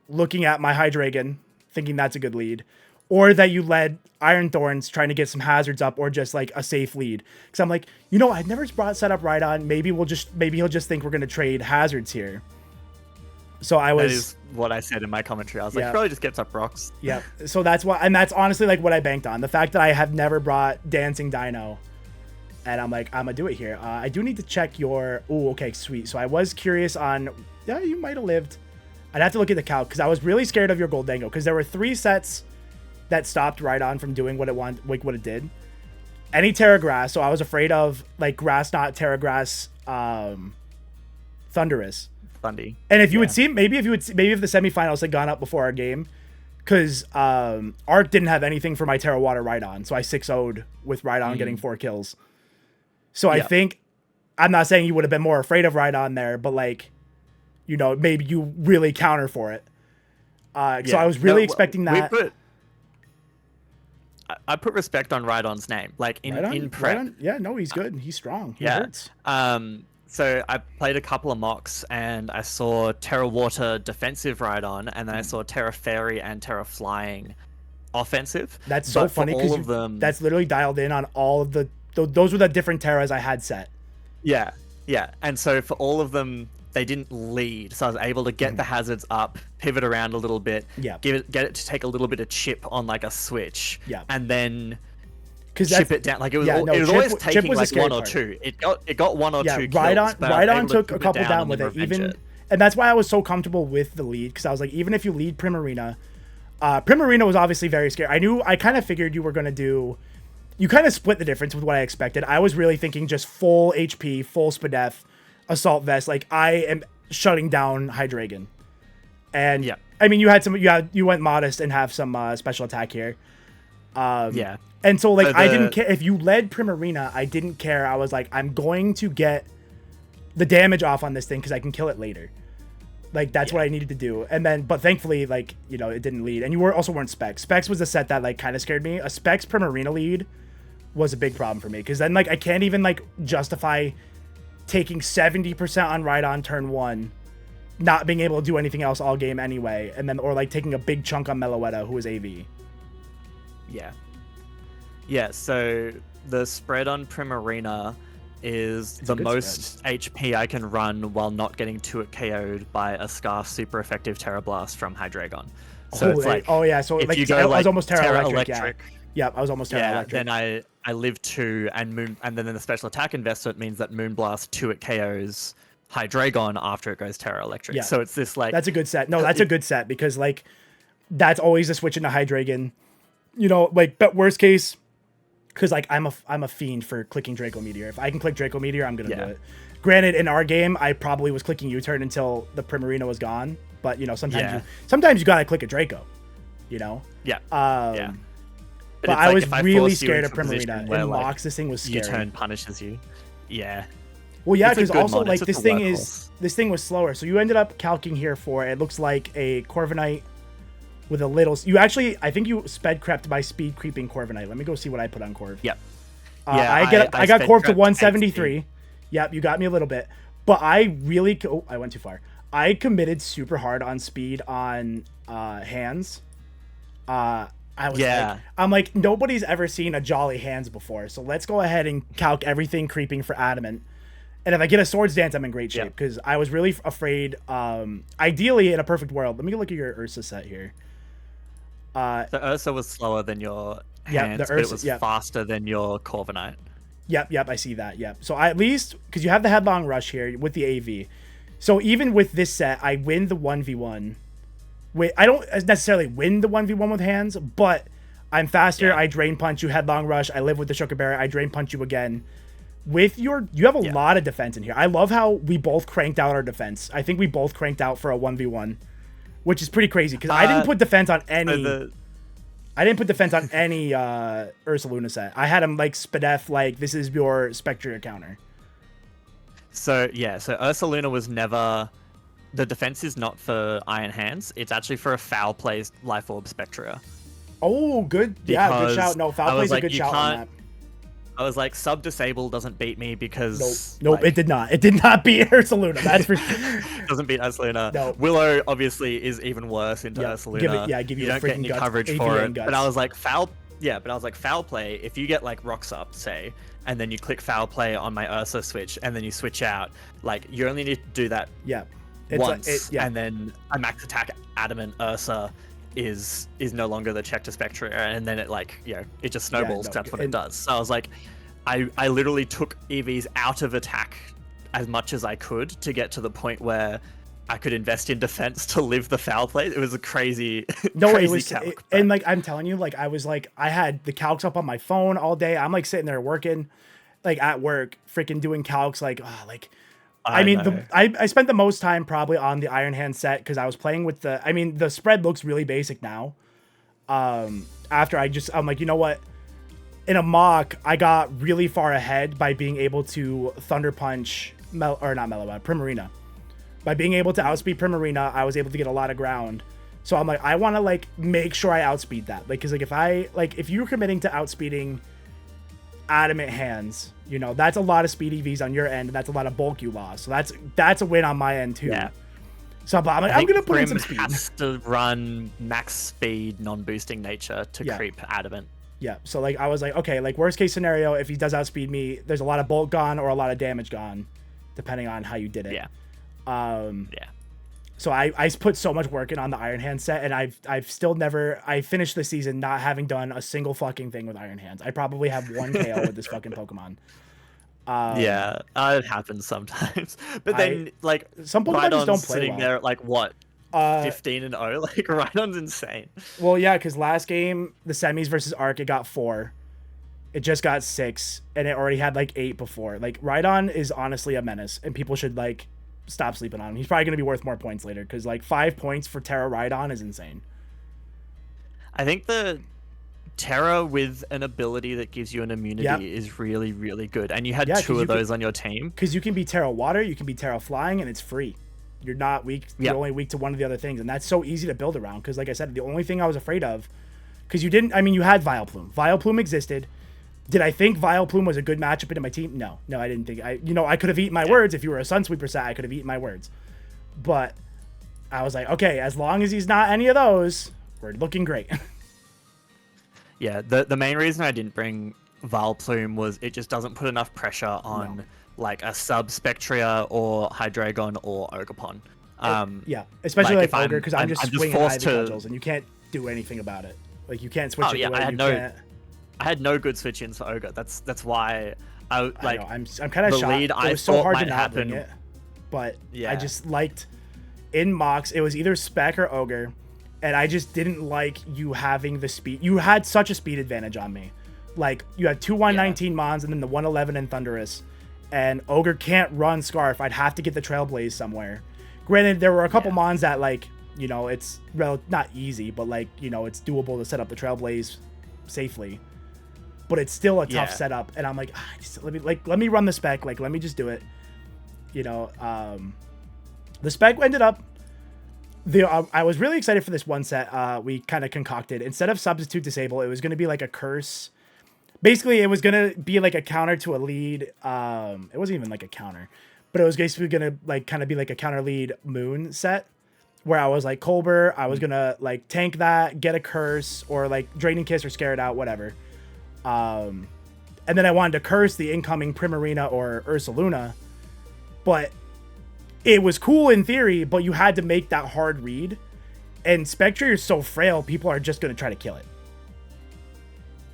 looking at my Hydreigon, thinking that's a good lead, or that you led Iron Thorns trying to get some hazards up, or just like a safe lead. Because I'm like, you know, I've never set up Rhydon. Maybe he'll just think we're gonna trade hazards here. So that is what I said in my commentary. I was like, probably just gets up rocks. Yeah. So that's why, and that's honestly like what I banked on. The fact that I have never brought Dancing Dino, and I'm like, I'm gonna do it here. I do need to check your. Oh, okay, sweet. So I was curious on. Yeah, you might have lived. I'd have to look at the calc because I was really scared of your Goldango because there were 3 sets that stopped Rhydon from doing what it wanted, like what it did. Any Terra Grass, so I was afraid of like Grass Knot, Terra Grass, Thundurus. Thundy. And if you would see, maybe if the semifinals had gone up before our game, because Arc didn't have anything for my Terra Water Rhydon, so I 6-0'd with Rhydon getting 4 kills. So I think, I'm not saying you would have been more afraid of Rhydon there, but like, you know, maybe you really counter for it. So I was really expecting that. I put respect on Rhydon's name, like in prep. Rhydon? Yeah, no, he's good. He's strong. He hurts. So I played a couple of mocks and I saw Terra Water defensive Rhydon, and then I saw Terra Fairy and Terra Flying offensive. That's so funny because that's literally dialed in on all of the. Those were the different Terras I had set. Yeah, yeah. And so for all of them, they didn't lead, so I was able to get the hazards up, pivot around a little bit, get it to take a little bit of chip on like a switch, and then chip it down. Like it was, it was always taking like 1 or 2. It got 1 or 2 kills. Rhydon took a couple down with it, and that's why I was so comfortable with the lead, because I was like, even if you lead Primarina, Primarina was obviously very scary. I kind of figured you were gonna do. You kind of split the difference with what I expected. I was really thinking just full HP, full Spadef, Assault Vest. Like, I am shutting down Hydreigon. And I mean, you went modest and have some special attack here. And so like I didn't care if you led Primarina. I didn't care. I was like, I'm going to get the damage off on this thing because I can kill it later. Like that's what I needed to do. And then, but thankfully, like, you know, it didn't lead. And you weren't Specs. Specs was the set that like kind of scared me. A Specs Primarina lead was a big problem for me, because then like I can't even like justify taking 70% on Rhydon turn 1, not being able to do anything else all game anyway, and then or like taking a big chunk on Meloetta, who is AV. Yeah, so the spread on Primarina is the most HP I can run while not getting 2 KO'd by a Scarf super effective Terra Blast from Hydreigon. So it's like, so if like, you go I was almost Terra Electric. Yeah, I was almost Terra Electric. Then I live 2 and then the special attack investment means that Moonblast 2 it KOs Hydreigon after it goes Terra Electric. Yeah. So it's this like, that's a good set. No, that's a good set, because like that's always a switch into Hydreigon. You know, like, but worst case, because like I'm a fiend for clicking Draco Meteor. If I can click Draco Meteor, I'm gonna do it. Granted, in our game, I probably was clicking U-turn until the Primarina was gone. But you know, sometimes you gotta click a Draco. You know. But I was really scared of Primarina. In mocks, this thing was scary. U-turn punishes you. Yeah. Well, yeah, because also like this thing was slower. So you ended up calcing here for, it looks like a Corviknight with a little. You actually, I think you sped crept by speed creeping Corviknight. Let me go see what I put on Corv. Yep. I got Corv to 173. Yep, you got me a little bit, but I really I went too far. I committed super hard on speed on hands. I'm like, nobody's ever seen a Jolly Hands before, so let's go ahead and calc everything creeping for Adamant. And if I get a Swords Dance, I'm in great shape, because I was really afraid. Ideally, in a perfect world, let me look at your Ursa set here. The Ursa was slower than your hands, but it was faster than your Corviknight. Yep, I see that. Yep. So at least, because you have the Headlong Rush here with the AV. So even with this set, I win the 1v1. I don't necessarily win the 1v1 with hands, but I'm faster. I Drain Punch you, Headlong Rush. I live with the Sugar Bear. I Drain Punch you again. With you have a lot of defense in here. I love how we both cranked out our defense. I think we both cranked out for a 1v1, which is pretty crazy, because I didn't put defense on any. I didn't put defense on any Ursaluna set. I had him like Spadef, like this is your Spectria counter. So Ursaluna was never. The defense is not for Iron Hands. It's actually for a foul play Life Orb Spectria. Oh, good. Yeah, good shout. No, foul play is a good shout on that. I was like, sub disable doesn't beat me because nope, it did not. It did not beat Ursaluna. That's for sure. Doesn't beat Ursaluna. No. Willow obviously is even worse into Ursaluna. Give you don't get any guts, coverage AV for it. guts. But I was like foul play. If you get like rocks up, say, and then you click foul play on my Ursa switch, and then you switch out, like you only need to do that. Once, and then a max attack Adamant Ursa is no longer the check to Spectra, and then it like it just snowballs. That's what it does. So I was like, I literally took EVs out of attack as much as I could to get to the point where I could invest in defense to live the foul play. It was a crazy calc, and like I'm telling you, like I had the calcs up on my phone all day. I'm like sitting there working, like at work, freaking doing calcs, I spent the most time probably on the Iron Hand set, because I was playing with the spread looks really basic now, After I'm like, you know what? In a mock, I got really far ahead by being able to Thunder Punch, Primarina. By being able to outspeed Primarina, I was able to get a lot of ground. So I'm like, I want to like make sure I outspeed that. Like, cause like if you're committing to outspeeding Adamant Hands, you know, that's a lot of speed EVs on your end, and that's a lot of bulk you lost. So that's a win on my end too. Yeah. So I'm like, I'm gonna put in some Prim speed. has to run max speed, non-boosting nature to creep Adamant. Yeah. So like I was like, okay, like worst case scenario, if he does outspeed me, there's a lot of bulk gone or a lot of damage gone, depending on how you did it. Yeah. Yeah. So I put so much work in on the Iron Hand set, and I've still never, I finished the season not having done a single fucking thing with Iron Hands. I probably have one KO with this fucking Pokemon. Yeah, it happens sometimes. But then, like, some Pokemon just don't play sitting well. there at, like, what, 15-0? Like, Rhydon's insane. Well, yeah, because last game, the semis versus Arc, it got 4. It just got 6, and it already had, like, 8 before. Like, Rhydon is honestly a menace, and people should, like, stop sleeping on him. He's probably going to be worth more points later, because, like, 5 points for Terra Rhydon is insane. I think the Terra with an ability that gives you an immunity is really, really good. And you had 2 of those on your team. Because you can be Terra Water, you can be Terra Flying, and it's free. You're not weak. You're only weak to one of the other things. And that's so easy to build around. Because, like I said, the only thing I was afraid of, because you didn't, I mean, you had Vileplume. Vileplume existed. Did I think Vileplume was a good matchup into my team? No. No, I didn't think. I could have eaten my words. If you were a Sunsweeper set, I could have eaten my words. But I was like, okay, as long as he's not any of those, we're looking great. Yeah, the main reason I didn't bring Vileplume was it just doesn't put enough pressure on like a sub Spectria or Hydreigon or Ogerpon. Yeah, especially like Ogre, because I'm just swinging forced Ivy Cudgels, and you can't do anything about it. Like you can't switch it. Yeah, I had no good switch-ins for Ogre. That's why I like. I'm kind of shocked. It was so hard to not bring it, but I just liked in mocks. It was either Spec or Ogre. And I just didn't like you having the speed. You had such a speed advantage on me. Like, you had 2 119 Mons and then the 111 and Thundurus. And Ogre can't run Scarf. I'd have to get the Trailblaze somewhere. Granted, there were a couple Mons that, like, you know, it's not easy, but, like, you know, it's doable to set up the Trailblaze safely. But it's still a tough setup. And I'm like, let me run the spec. Like, let me just do it. You know, the spec ended up... I was really excited for this one set we kind of concocted. Instead of Substitute Disable, it was going to be like a curse. Basically, it was going to be like a counter to a lead. It wasn't even like a counter, but it was basically going to like kind of be like a counter lead Moon set where I was like Colbert. I was going to like tank that, get a curse, or like Draining Kiss or Scare It Out, whatever. And then I wanted to curse the incoming Primarina or Ursaluna, but it was cool in theory, but you had to make that hard read. And Spectre is so frail, people are just going to try to kill it.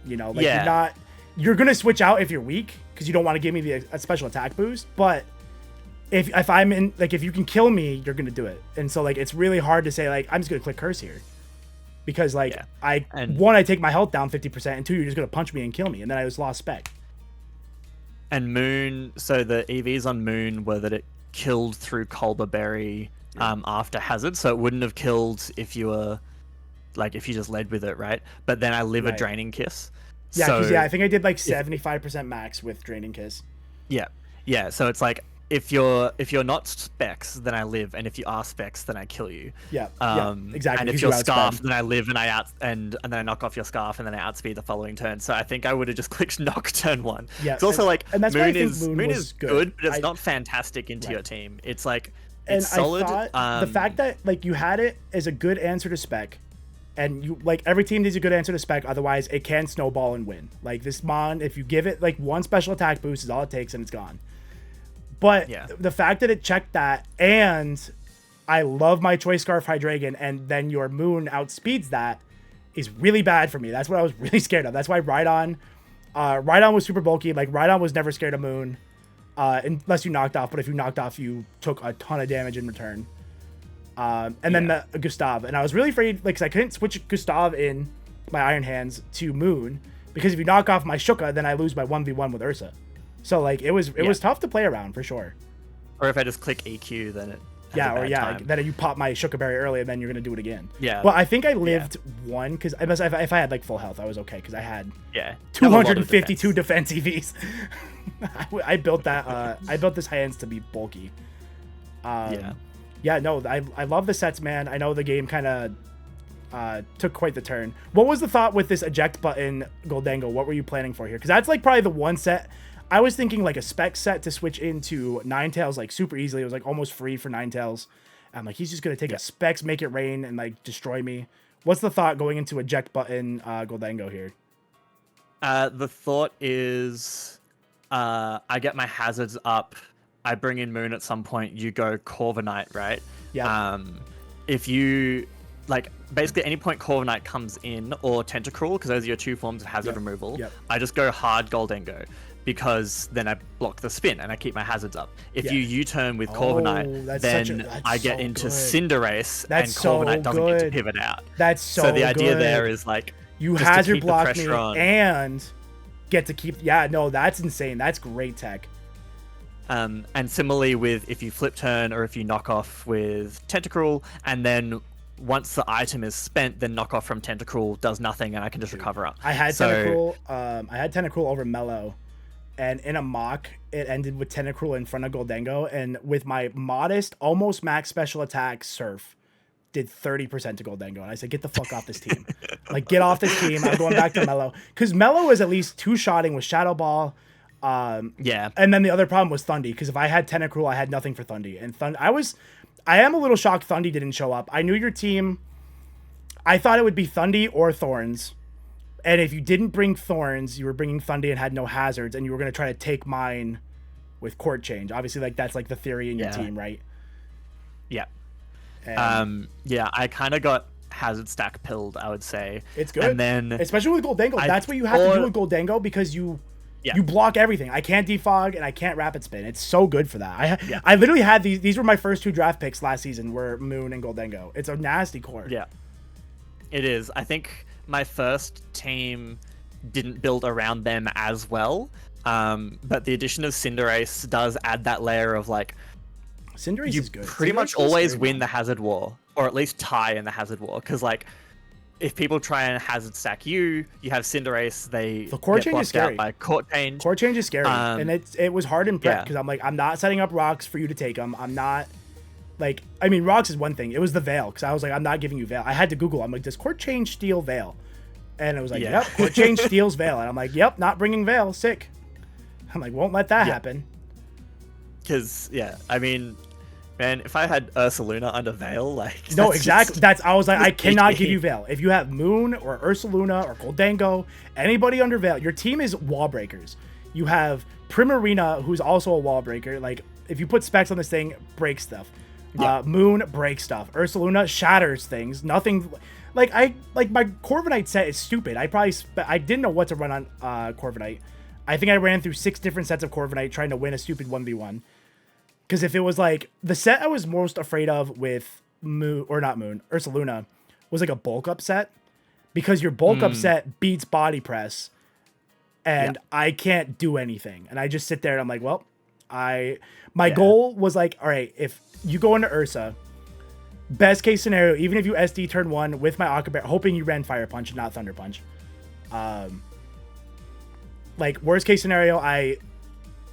You know, like you're going to switch out if you're weak because you don't want to give me a special attack boost. But if I'm in, like, if you can kill me, you're going to do it. And so, like, it's really hard to say, like, I'm just going to click curse here. Because, like, I take my health down 50%, and 2, you're just going to punch me and kill me. And then I just lost spec. And Moon, so the EVs on Moon were that it killed through Colbur Berry after Hazard, so it wouldn't have killed if you were like if you just led with it, right? But then I live a Draining Kiss. Yeah, because I think I did like 75% max with Draining Kiss. Yeah. So it's like if you're not Specs, then I live, and if you are Specs, then I kill you. Yeah, exactly. And if you're Scarf, then I live, and and then I knock off your Scarf, and then I outspeed the following turn. So I think I would have just clicked knock turn 1. Yeah, it's also like and that's Moon Moon is good, but it's not fantastic into your team. It's like it's solid. I thought the fact that like you had it as a good answer to spec, and you like every team needs a good answer to spec. Otherwise, it can snowball and win. Like this Mon, if you give it like one special attack boost, is all it takes, and it's gone. But the fact that it checked that, and I love my Choice Scarf Hydreigon, and then your Moon outspeeds that, is really bad for me. That's what I was really scared of. That's why Rhydon was super bulky. Like, Rhydon was never scared of Moon, unless you knocked off. But if you knocked off, you took a ton of damage in return. And then the Gustav. And I was really afraid, like, because I couldn't switch Gustav in my Iron Hands to Moon, because if you knock off my Shuka, then I lose my 1v1 with Ursa. So, like, it was tough to play around, for sure. Or if I just click EQ, then Yeah, a or bad yeah, time. that you pop my Sugarberry early and then you're gonna do it again. Yeah. But I think I lived one because if I had like full health, I was okay because I had Yeah. 252 defense EVs. I built that. I built this hands to be bulky. Yeah. No, I love the sets, man. I know the game kind of took quite the turn. What was the thought with this eject button Goldango? What were you planning for here? Because that's like probably the one set. I was thinking like a spec set to switch into Ninetales like super easily. It was like almost free for Ninetales. I'm like, he's just gonna take a specs, make it rain, and like destroy me. What's the thought going into eject button Goldango here? The thought is, I get my hazards up. I bring in Moon at some point. You go Corviknight, right? Yeah. If you like, basically any point Corviknight comes in or Tentacruel, because those are your two forms of hazard removal. I just go hard Goldango, because then I block the spin and I keep my hazards up. If you U-turn with Corviknight, then I get into Cinderace and Corviknight doesn't get to pivot out. That's so the idea good. there is like, you hazard block me and get to keep. Yeah, no, that's insane. That's great tech. And similarly with if you flip turn or if you knock off with Tentacruel, and then once the item is spent, then knock off from Tentacruel does nothing and I can just recover up. I had Tentacruel over Mellow. And in a mock, it ended with Tentacruel in front of Goldango. And with my modest, almost max special attack Surf, did 30% to Goldango. And I said, get the fuck off this team. Like, get off this team. I'm going back to Mellow. Because Mellow is at least two-shotting with Shadow Ball. And then the other problem was Thundy. Because if I had Tentacruel, I had nothing for Thundy. And I am a little shocked Thundy didn't show up. I knew your team. I thought it would be Thundy or Thorns. And if you didn't bring Thorns, you were bringing Thundy and had no hazards, and you were going to try to take mine with Court Change. Obviously, like that's like the theory in your team, right? Yeah. I kind of got hazard stack pilled, I would say. It's good. And then especially with Goldango. That's what you have to do with Goldango because you block everything. I can't defog and I can't rapid spin. It's so good for that. I literally had these were my first two draft picks last season were Moon and Goldango. It's a nasty core. Yeah. It is. I think my first team didn't build around them as well, but the addition of Cinderace does add that layer of like, Cinderace is good. Pretty much always win the hazard war, or at least tie in the hazard war, because like if people try and hazard stack you have Cinderace, the Court Change is scary. By Court Change. Court Change is scary, and it was hard in prep because I'm like, I'm not setting up rocks for you to take them. I'm not. Like, I mean, rocks is one thing. It was the Veil, because I was like, I'm not giving you Veil. I had to Google. I'm like, does Court Change steal Veil? And it was like, yep, Court Change steals Veil. And I'm like, yep, not bringing Veil. Sick. I'm like, won't let that happen. Because, I mean, man, if I had Ursaluna under Veil, like... No, exactly. I was like, I cannot give you Veil. If you have Moon or Ursaluna or Goldango, anybody under Veil, your team is wall breakers. You have Primarina, who's also a wall breaker. Like, if you put specs on this thing, break stuff. Moon breaks stuff. Ursaluna shatters things. Nothing like my Corviknight set is stupid. I didn't know what to run on Corviknight. I think I ran through 6 different sets of Corviknight trying to win a stupid 1v1. Because if it was like the set I was most afraid of with Ursaluna was like a bulk up set, because your bulk up set beats body press, and I can't do anything, and I just sit there and I'm like, well, my goal was like, all right, if you go into Ursa, best case scenario, even if you SD turn 1 with my Aquabear, hoping you ran Fire Punch and not Thunder Punch. Like, worst case scenario,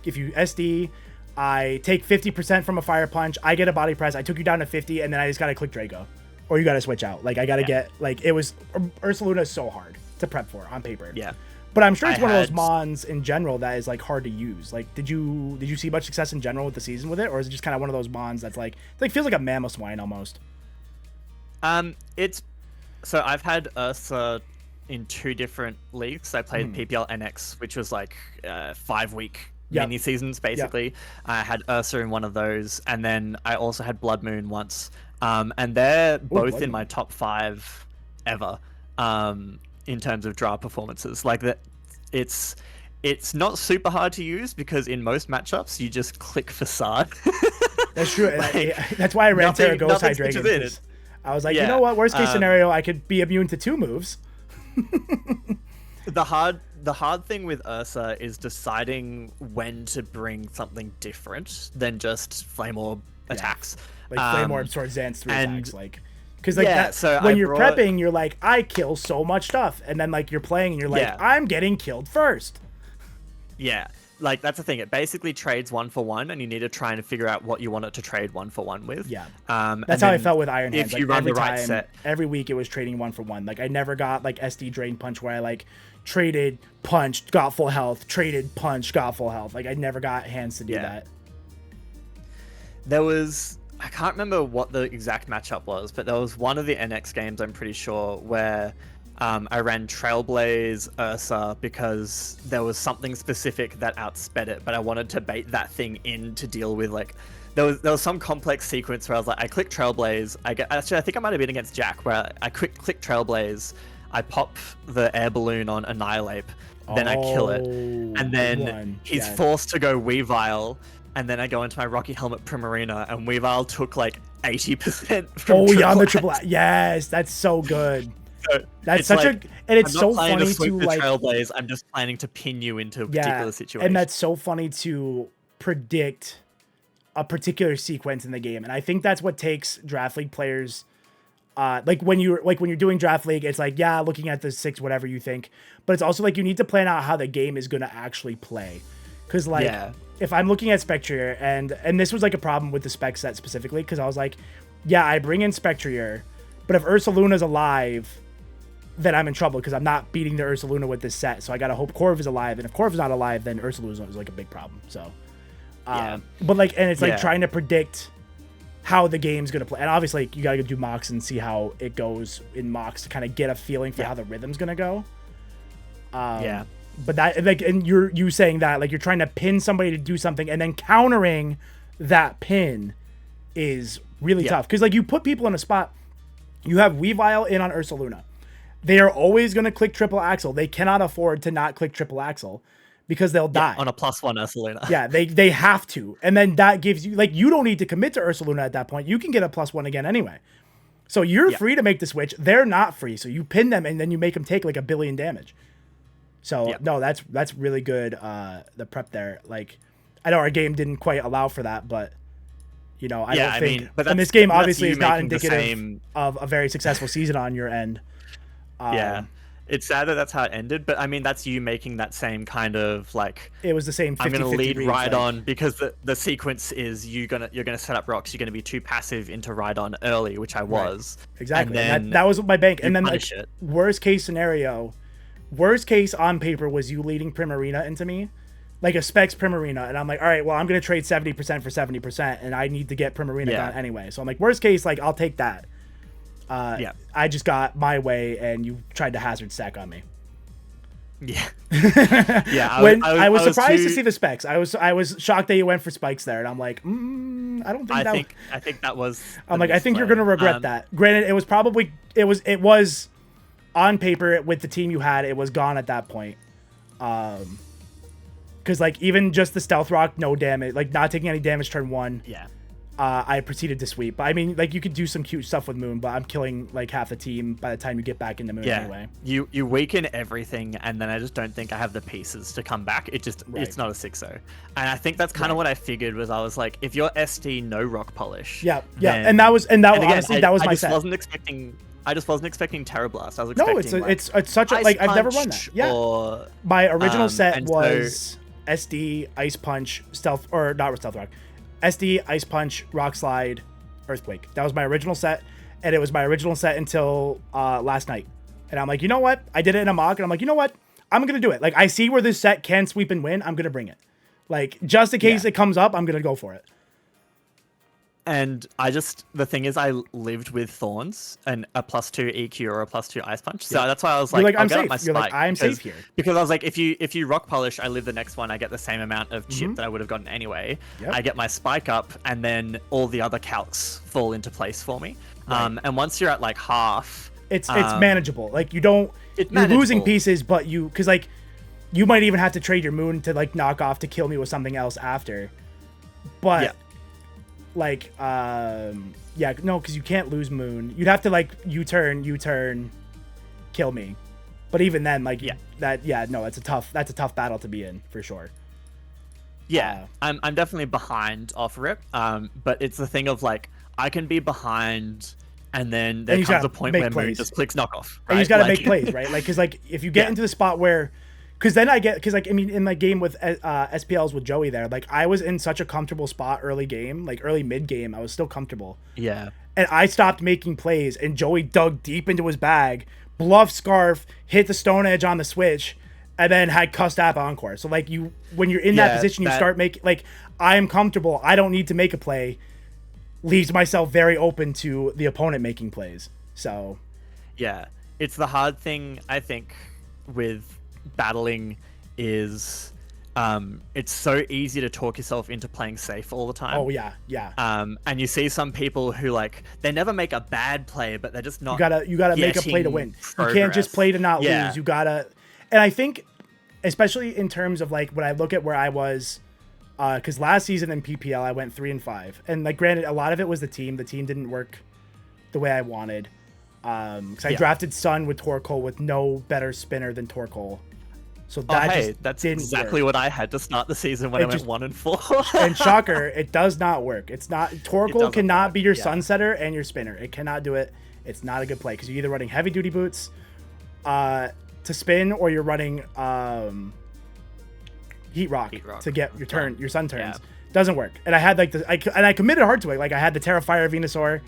if you SD, I take 50% from a Fire Punch, I get a body press, I took you down to 50, and then I just gotta click Draco. Or you gotta switch out. Like, I gotta get, like, it was, Ursaluna is so hard to prep for on paper. Yeah. But I'm sure it's one of those mons in general that is like hard to use. Like, did you see much success in general with the season with it, or is it just kind of one of those mons that's like feels like a mammoth swine almost? It's so I've had Ursa in 2 different leagues. I played PPL NX, which was like 5-week mini seasons basically. I had Ursa in one of those, and then I also had Blood Moon once. And they're both in my top 5 ever. In terms of draw performances, like that, it's not super hard to use because in most matchups you just click Facade. That's true. That's why I ran Terra Ghost Hydreigon. I was like, you know what? Worst case scenario, I could be immune to 2 moves. The hard thing with Ursa is deciding when to bring something different than just Flame Orb attacks. Like Flame Orb, Sword, Zance, 3 attacks. Like, because like that, so when you're prepping, you're like, I kill so much stuff, and then like you're playing and you're like, I'm getting killed first. Yeah. Like, that's the thing. It basically trades 1-for-1, and you need to try and figure out what you want it to trade 1-for-1 with. Yeah. That's how I felt with Iron Hands. If you run the right set. Every week it was trading 1-for-1. Like, I never got, like, SD Drain Punch where I, like, traded, punched, got full health, traded, punched, got full health. Like, I never got Hands to do that. There was... I can't remember what the exact matchup was, but there was one of the NX games, I'm pretty sure, where... I ran Trailblaze Ursa because there was something specific that outsped it, but I wanted to bait that thing in to deal with, like, there was some complex sequence where I was like, I click Trailblaze, actually I think I might have been against Jack, where I click Trailblaze, I pop the air balloon on Annihilate, then I kill it, and then he's forced to go Weavile, and then I go into my Rocky Helmet Primarina, and Weavile took like 80% from on the triple. Yes, that's so good. So that's such like, and it's so funny to like Trailblaze. I'm just planning to pin you into a particular situation. And that's so funny to predict a particular sequence in the game. And I think that's what takes draft league players. Like when you're doing draft league, it's like, yeah, looking at the 6, whatever you think, but it's also like you need to plan out how the game is going to actually play. Because like if I'm looking at Spectrier, and this was like a problem with the spec set specifically, because I was like, yeah, I bring in Spectrier, but if Ursaluna's alive, then I'm in trouble because I'm not beating the Ursaluna with this set. So I got to hope Corv is alive. And if Corv is not alive, then Ursaluna is like a big problem. So, but like, and it's like trying to predict how the game's going to play. And obviously you got to do mocks and see how it goes in mocks to kind of get a feeling for how the rhythm's going to go. But that, like, and you saying that, like, you're trying to pin somebody to do something and then countering that pin is really tough. Cause like you put people in a spot, you have Weavile in on Ursaluna. They are always going to click triple axle. They cannot afford to not click triple axle because they'll die. On a +1 Ursaluna. Yeah, they have to. And then that gives you, like, you don't need to commit to Ursaluna at that point. You can get a +1 again anyway. So you're free to make the switch. They're not free. So you pin them and then you make them take like 1 billion damage. So no, that's really good. The prep there. Like, I know our game didn't quite allow for that, but you know, I don't think. But and this game obviously is not indicative of a very successful season on your end. It's sad that that's how it ended, but I mean that's you making that same kind of like it was the same 50-50 I'm gonna lead Rhydon like, because the sequence is you're gonna set up rocks, you're gonna be too passive into Rhydon early, which I was. Exactly. And that was my bank. And then like worst case on paper was you leading Primarina into me. Like a Specs Primarina, and I'm like, all right, well I'm gonna trade 70% for 70% and I need to get Primarina gone anyway. So I'm like, worst case, like I'll take that. I just got my way and you tried to hazard stack on me. I was surprised to see the specs. I was shocked that you went for spikes there, and I'm like, I don't think I think that was I'm like, I think you're gonna regret that. Granted, it was on paper with the team you had, it was gone at that point. Because like even just the stealth rock, no damage, like not taking any damage turn 1. I proceeded to sweep. But I mean, like you could do some cute stuff with Moon, but I'm killing like half the team by the time you get back into Moon anyway. You weaken everything, and then I just don't think I have the pieces to come back. It's not a 6-0. And I think that's kind of what I figured was I was like, if you're SD no rock polish. And that was honestly that was my set. I just wasn't expecting Terra Blast. I was expecting it's such a like I've never run that. Or, my original set was SD, Ice Punch, Stealth, or not Stealth Rock. SD, Ice Punch, Rock Slide, Earthquake. That was my original set, and it was my original set until last night. And I'm like, you know what? I did it in a mock, and I'm like, you know what? I'm going to do it. Like, I see where this set can sweep and win. I'm going to bring it. Like, just in case it comes up, I'm going to go for it. And the thing is, I lived with Thorns and a +2 EQ or a +2 Ice Punch. So that's why I was like, I'm safe. You're like, I'm safe here. Because I was like, if you rock polish, I live the next one, I get the same amount of chip that I would have gotten anyway. I get my spike up, and then all the other calcs fall into place for me. And once you're at like half, it's manageable. Like you're losing pieces, but because like you might even have to trade your Moon to like knock off to kill me with something else after. But like because you can't lose Moon. You'd have to like U-turn, kill me. But even then, like it's a tough battle to be in for sure. Yeah, I'm definitely behind off rip. But it's the thing of like I can be behind, and then there comes a point where Moon just clicks knockoff. Right? And he's got to make plays, right? Like, because like if you get into the spot where, because like I mean in my game with SPLs with Joey there, like I was in such a comfortable spot early game, like early mid game, I was still comfortable. Yeah. And I stopped making plays, and Joey dug deep into his bag, bluffed Scarf, hit the Stone Edge on the switch, and then had cussed app encore. So like when you're in that position, you start making, like, I am comfortable, I don't need to make a play, leaves myself very open to the opponent making plays. So yeah, it's the hard thing I think with battling is it's so easy to talk yourself into playing safe all the time. Oh yeah. And you see some people who like they never make a bad play, but they're just not. You gotta make a play to win. You can't just play to not lose. You gotta, and I think, especially in terms of like when I look at where I was, because last season in PPL I went 3-5, and like granted a lot of it was the team. The team didn't work the way I wanted, because I drafted Sun with Torkoal with no better spinner than Torkoal. So that that's exactly what I had to start the season when I went 1-4. And shocker, it does not work. It's not, Torkoal cannot be your sunsetter and your spinner. It cannot do it. It's not a good play because you're either running heavy duty boots to spin, or you're running heat rock to get your turn, your sun turns. Doesn't work. And I had like I committed hard to it. Like I had the Terrafire Venusaur.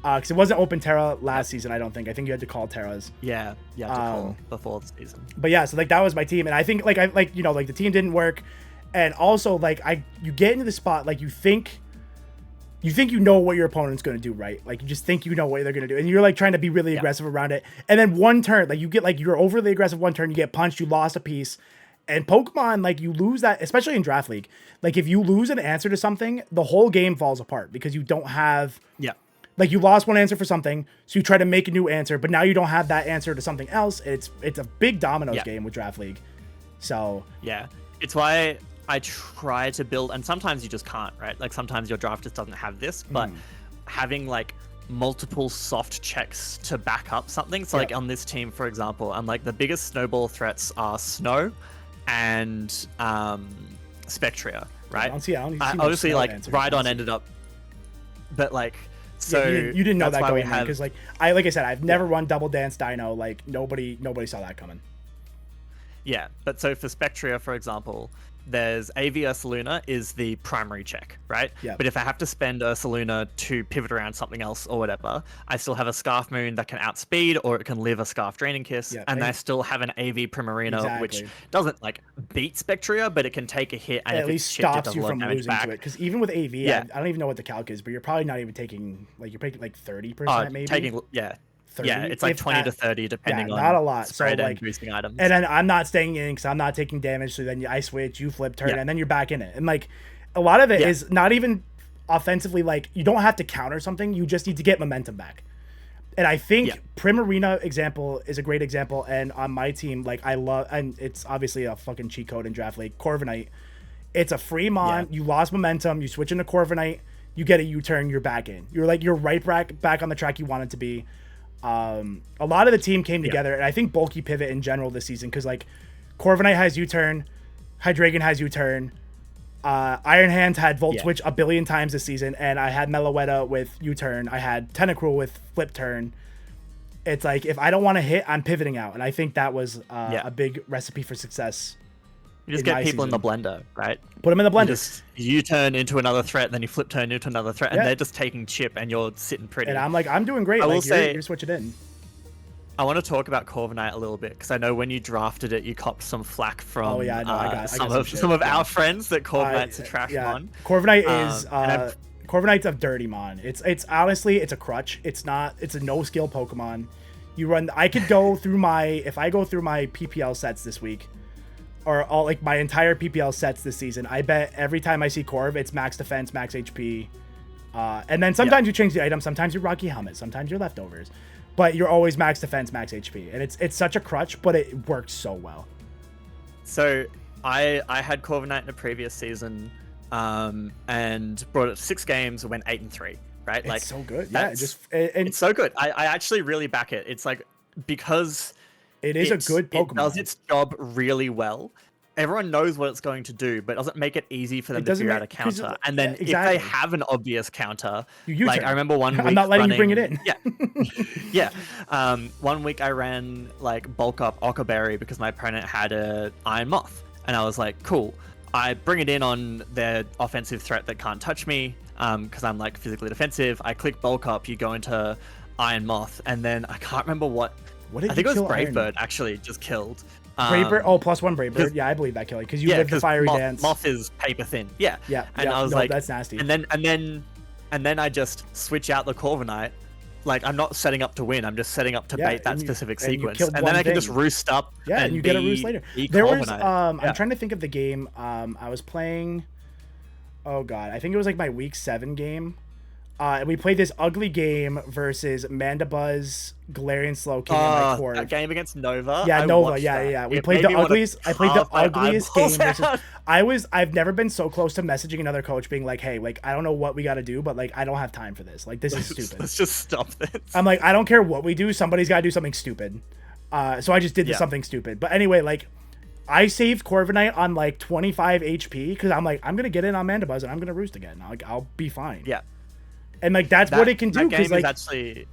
Because it wasn't open Terra last season, I don't think. I think you had to call Terras. Yeah, you had to call before the season. But yeah, so like that was my team, and I think like the team didn't work, and also like you get into the spot like you think you know what your opponent's going to do, right? Like you just think you know what they're going to do, and you're like trying to be really aggressive around it, and then one turn like you get like you're overly aggressive one turn, you get punched, you lost a piece, and Pokemon like you lose that, especially in Draft League. Like if you lose an answer to something, the whole game falls apart because you don't have like you lost one answer for something, so you try to make a new answer, but now you don't have that answer to something else. It's a big dominoes game with Draft League. So yeah, it's why I try to build, and sometimes you just can't, right? Like sometimes your draft just doesn't have this, but having like multiple soft checks to back up something. So like on this team, for example, I'm like the biggest snowball threats are Snow and Spectria, right? I don't see obviously like Rhydon ended up, but like. So you didn't know that going in, because like I said, I've never run Double Dance Dino. Like nobody saw that coming. Yeah, but so for Spectria, for example, there's AV Ursaluna is the primary check, right? Yeah. But if I have to spend Ursaluna to pivot around something else or whatever, I still have a Scarf Moon that can outspeed, or it can live a Scarf Draining Kiss, and I still have an AV Primarina, which doesn't like beat Spectria, but it can take a hit and at least stops you from losing to it. Because even with AV, I don't even know what the calc is, but you're probably not even taking like you're taking like 30% maybe. 30? Yeah, it's like 20 to 30 depending on not a lot. Spread so like and boosting items. And then I'm not staying in because I'm not taking damage. So then I switch, you flip turn, and then you're back in it. And like a lot of it is not even offensively. Like you don't have to counter something. You just need to get momentum back. And I think Primarina example is a great example. And on my team, like I love, and it's obviously a fucking cheat code in Draft League, Corviknight. It's a free mon. You lost momentum. You switch into Corviknight. You get a U-turn. You're back in. You're like you're right back on the track you wanted to be. A lot of the team came together, and I think bulky pivot in general this season, because like Corviknight has U-turn, Hydreigon has U-turn, Iron Hand had Volt Switch a billion times this season, and I had Meloetta with U-turn, I had Tentacruel with flip turn. It's like if I don't want to hit, I'm pivoting out, and I think that was a big recipe for success. You just get people in the blender, right? Put them in the blender. You turn into another threat, then you flip turn into another threat, and they're just taking chip, and you're sitting pretty. And I'm like, I'm doing great. I will say, you're switching in. I want to talk about Corviknight a little bit, because I know when you drafted it, you copped some flack from some of our friends that Corviknight's a trash mon. Corviknight is Corviknight's a dirty mon. It's honestly it's a crutch. It's a no skill Pokemon. You run. I could go through if I go through my PPL sets this week, or all like my entire PPL sets this season, I bet every time I see Corv, it's max defense, max HP. And then sometimes you change the item, sometimes you're Rocky Helmet, sometimes you're leftovers. But you're always max defense, max HP. And it's such a crutch, but it works so well. So I had Corviknight in the previous season, and brought it 6 games, went 8-3, right? It's like so good. It's so good. I actually really back it. It's like because it is a good Pokemon. It does its job really well. everyone knows what it's going to do, but it doesn't make it easy for them to figure out a counter. And then if they have an obvious counter, like I remember one week I'm not letting you bring it in. Yeah. One week I ran like bulk up Ockerberry because my opponent had a Iron Moth, and I was like, cool. I bring it in on their offensive threat that can't touch me because I'm like physically defensive. I click bulk up, you go into Iron Moth, and then I can't remember what did I think you it was kill Bravebird actually just killed. Bravebird, +1 Bravebird. Yeah, I believe that killed because you lived the fiery dance. Moth is paper thin. Yeah. And I was no, like, that's nasty. And then I just switch out the Corviknight. Like I'm not setting up to win. I'm just setting up to bait that specific sequence, and then I can just roost up. Yeah, and you get a roost later. There was I'm trying to think of the game. I was playing. Oh god, I think it was like my week 7 game. And we played this ugly game versus Mandibuzz, Galarian Slowking, and my Corv. That game against Nova. Yeah, Nova. Yeah. We played the ugliest. I played the ugliest game versus. I've never been so close to messaging another coach, being like, "Hey, like I don't know what we got to do, but like I don't have time for this. Like this is stupid. Let's just stop this." I'm like, I don't care what we do. Somebody's got to do something stupid. So I just did something stupid. But anyway, like. I saved Corviknight on like 25 HP because I'm like, I'm gonna get in on Mandibuzz and I'm gonna roost again. Like I'll be fine. Yeah. And like that's what it can do. That game like, is actually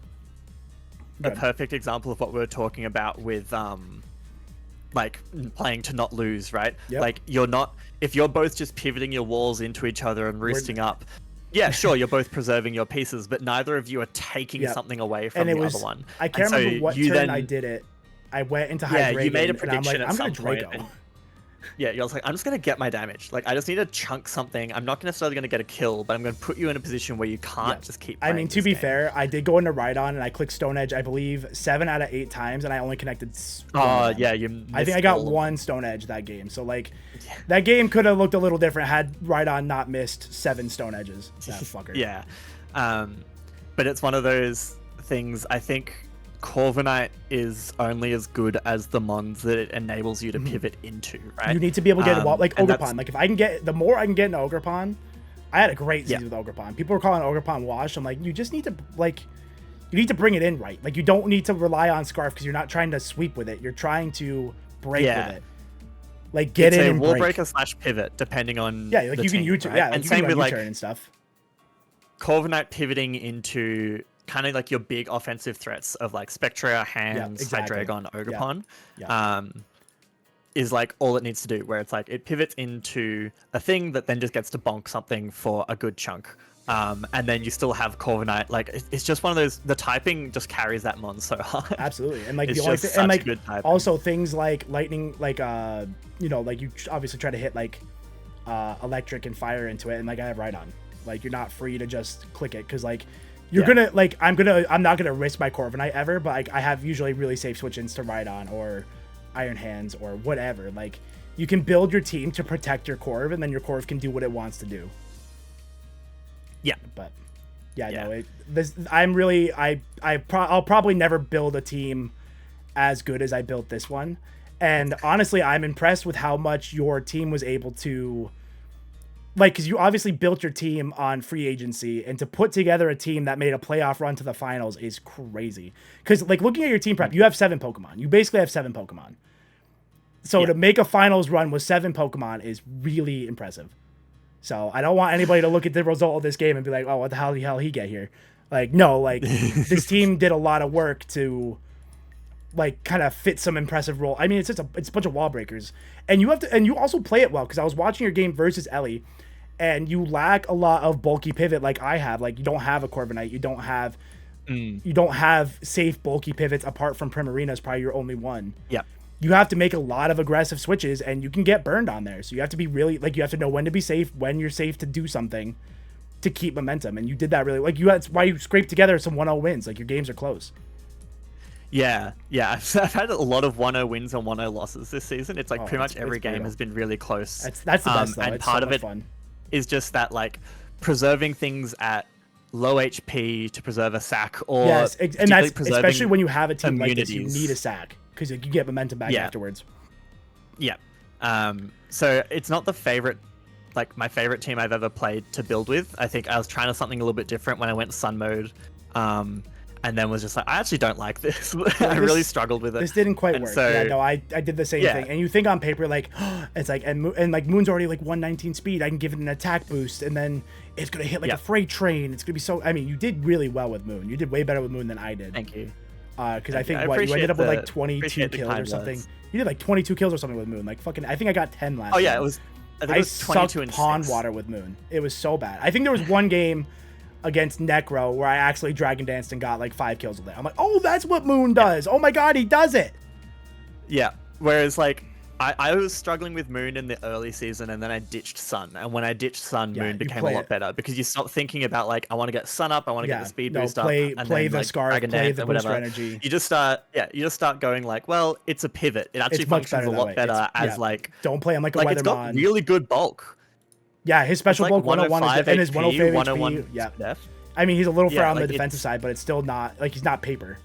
a perfect example of what we were talking about with like playing to not lose, right? Yep. Like if you're both just pivoting your walls into each other and roosting up. Yeah, sure, you're both preserving your pieces, but neither of you are taking something away from the other one. I can't remember what turn I did it. I went into Hydreigon. Yeah, you made a prediction I'm at gonna some point. Draco. Yeah, you're like, I'm just going to get my damage. Like, I just need to chunk something. I'm not necessarily going to get a kill, but I'm going to put you in a position where you can't just keep playing. I mean, to be fair, I did go into RHYDON and I clicked Stone Edge, I believe, 7 out of 8 times, and I only connected. Yeah, I think I got 1 Stone Edge that game. So, like, that game could have looked a little different had RHYDON not missed 7 Stone Edges. That fucker. Yeah. But it's one of those things, I think. Corviknight is only as good as the mons that it enables you to pivot into, right? You need to be able to get like Ogerpon. Like if I can get the more I can get into Ogerpon, I had a great season with Ogerpon. People were calling Ogerpon wash. I'm like, you just need to bring it in right. Like you don't need to rely on Scarf because you're not trying to sweep with it. You're trying to break with it. Like get in and wall break. breaker /pivot depending on like you can U-turn, right? And you same can with like and stuff. Corviknight pivoting into kind of like your big offensive threats of like Spectra, Hands, Hydreigon, Ogerpon, is like all it needs to do, where it's like it pivots into a thing that then just gets to bonk something for a good chunk. And then you still have Corviknight. Like it's just one of those. The typing just carries that mon so hard. Absolutely, and like it's the only just and like good typing. Also things like lightning, like you know, like you obviously try to hit like electric and fire into it, and like I have RHYDON. Like you're not free to just click it because like. You're gonna like I'm not gonna risk my Corviknight ever, but like I have usually really safe switch-ins to RHYDON or Iron Hands or whatever. Like you can build your team to protect your Corv, and then your Corv can do what it wants to do. Yeah, but no, I'll probably never build a team as good as I built this one, and honestly, I'm impressed with how much your team was able to. Like, because you obviously built your team on free agency, and to put together a team that made a playoff run to the finals is crazy. Because, like, looking at your team prep, you have 7 Pokemon. You basically have 7 Pokemon. So to make a finals run with 7 Pokemon is really impressive. So I don't want anybody to look at the result of this game and be like, oh, what the hell he get here? Like, no, like, this team did a lot of work to, like, kind of fit some impressive role. I mean, it's a bunch of wall breakers. And you also play it well, because I was watching your game versus Ellie, and you lack a lot of bulky pivot like I have. Like, you don't have a Corviknight. You don't have safe bulky pivots apart from Primarina is probably your only one. Yeah. You have to make a lot of aggressive switches, and you can get burned on there. So you have to be really, like, you have to know when to be safe, when you're safe to do something to keep momentum. And you did that really, like, that's why you scraped together some 1-0 wins. Like, your games are close. Yeah. I've had a lot of 1-0 wins and 1-0 losses this season. It's like pretty much every game has been really close. That's the best, though. And it's part so of it fun. Is just that, like, preserving things at low HP to preserve a sack, or yes, and that's especially when you have a team like this, you need a sack because you get momentum back afterwards. Yeah. So it's not the favorite, like my favorite team I've ever played to build with. I think I was trying to something a little bit different when I went Sun mode. and then was just like, I actually don't like this. I really struggled with it. This didn't quite work. So, yeah, no, I did the same thing. And you think on paper, like, it's like, and like Moon's already like 119 speed. I can give it an attack boost, and then it's going to hit like a freight train. It's going to be so, I mean, you did really well with Moon. You did way better with Moon than I did. Thank you. Because I think you ended up with like 22 kills or something. You did like 22 kills or something with Moon. Like fucking, I think I got 10 last time. Yeah, it was. I sucked pond water with Moon. It was so bad. I think there was one game against Necro where I actually Dragon Danced and got like 5 kills with it. I'm like, oh, that's what Moon does. Oh my god, he does it. Yeah. Whereas like I was struggling with Moon in the early season, and then I ditched Sun. And when I ditched Sun, Moon became a lot better because you stop thinking about like, I want to get Sun up, I want to get the speed boost up, and play then, the like, Scarf, play the booster whatever. energy. You just start going like, well, it's a pivot. It actually functions a lot better as like, don't play him like a Weatherman. It's got really good bulk. Yeah, his special bulk 101 and his 105 101 HP. Yeah. I mean, he's a little fair on the defensive side, but it's still not like he's not paper.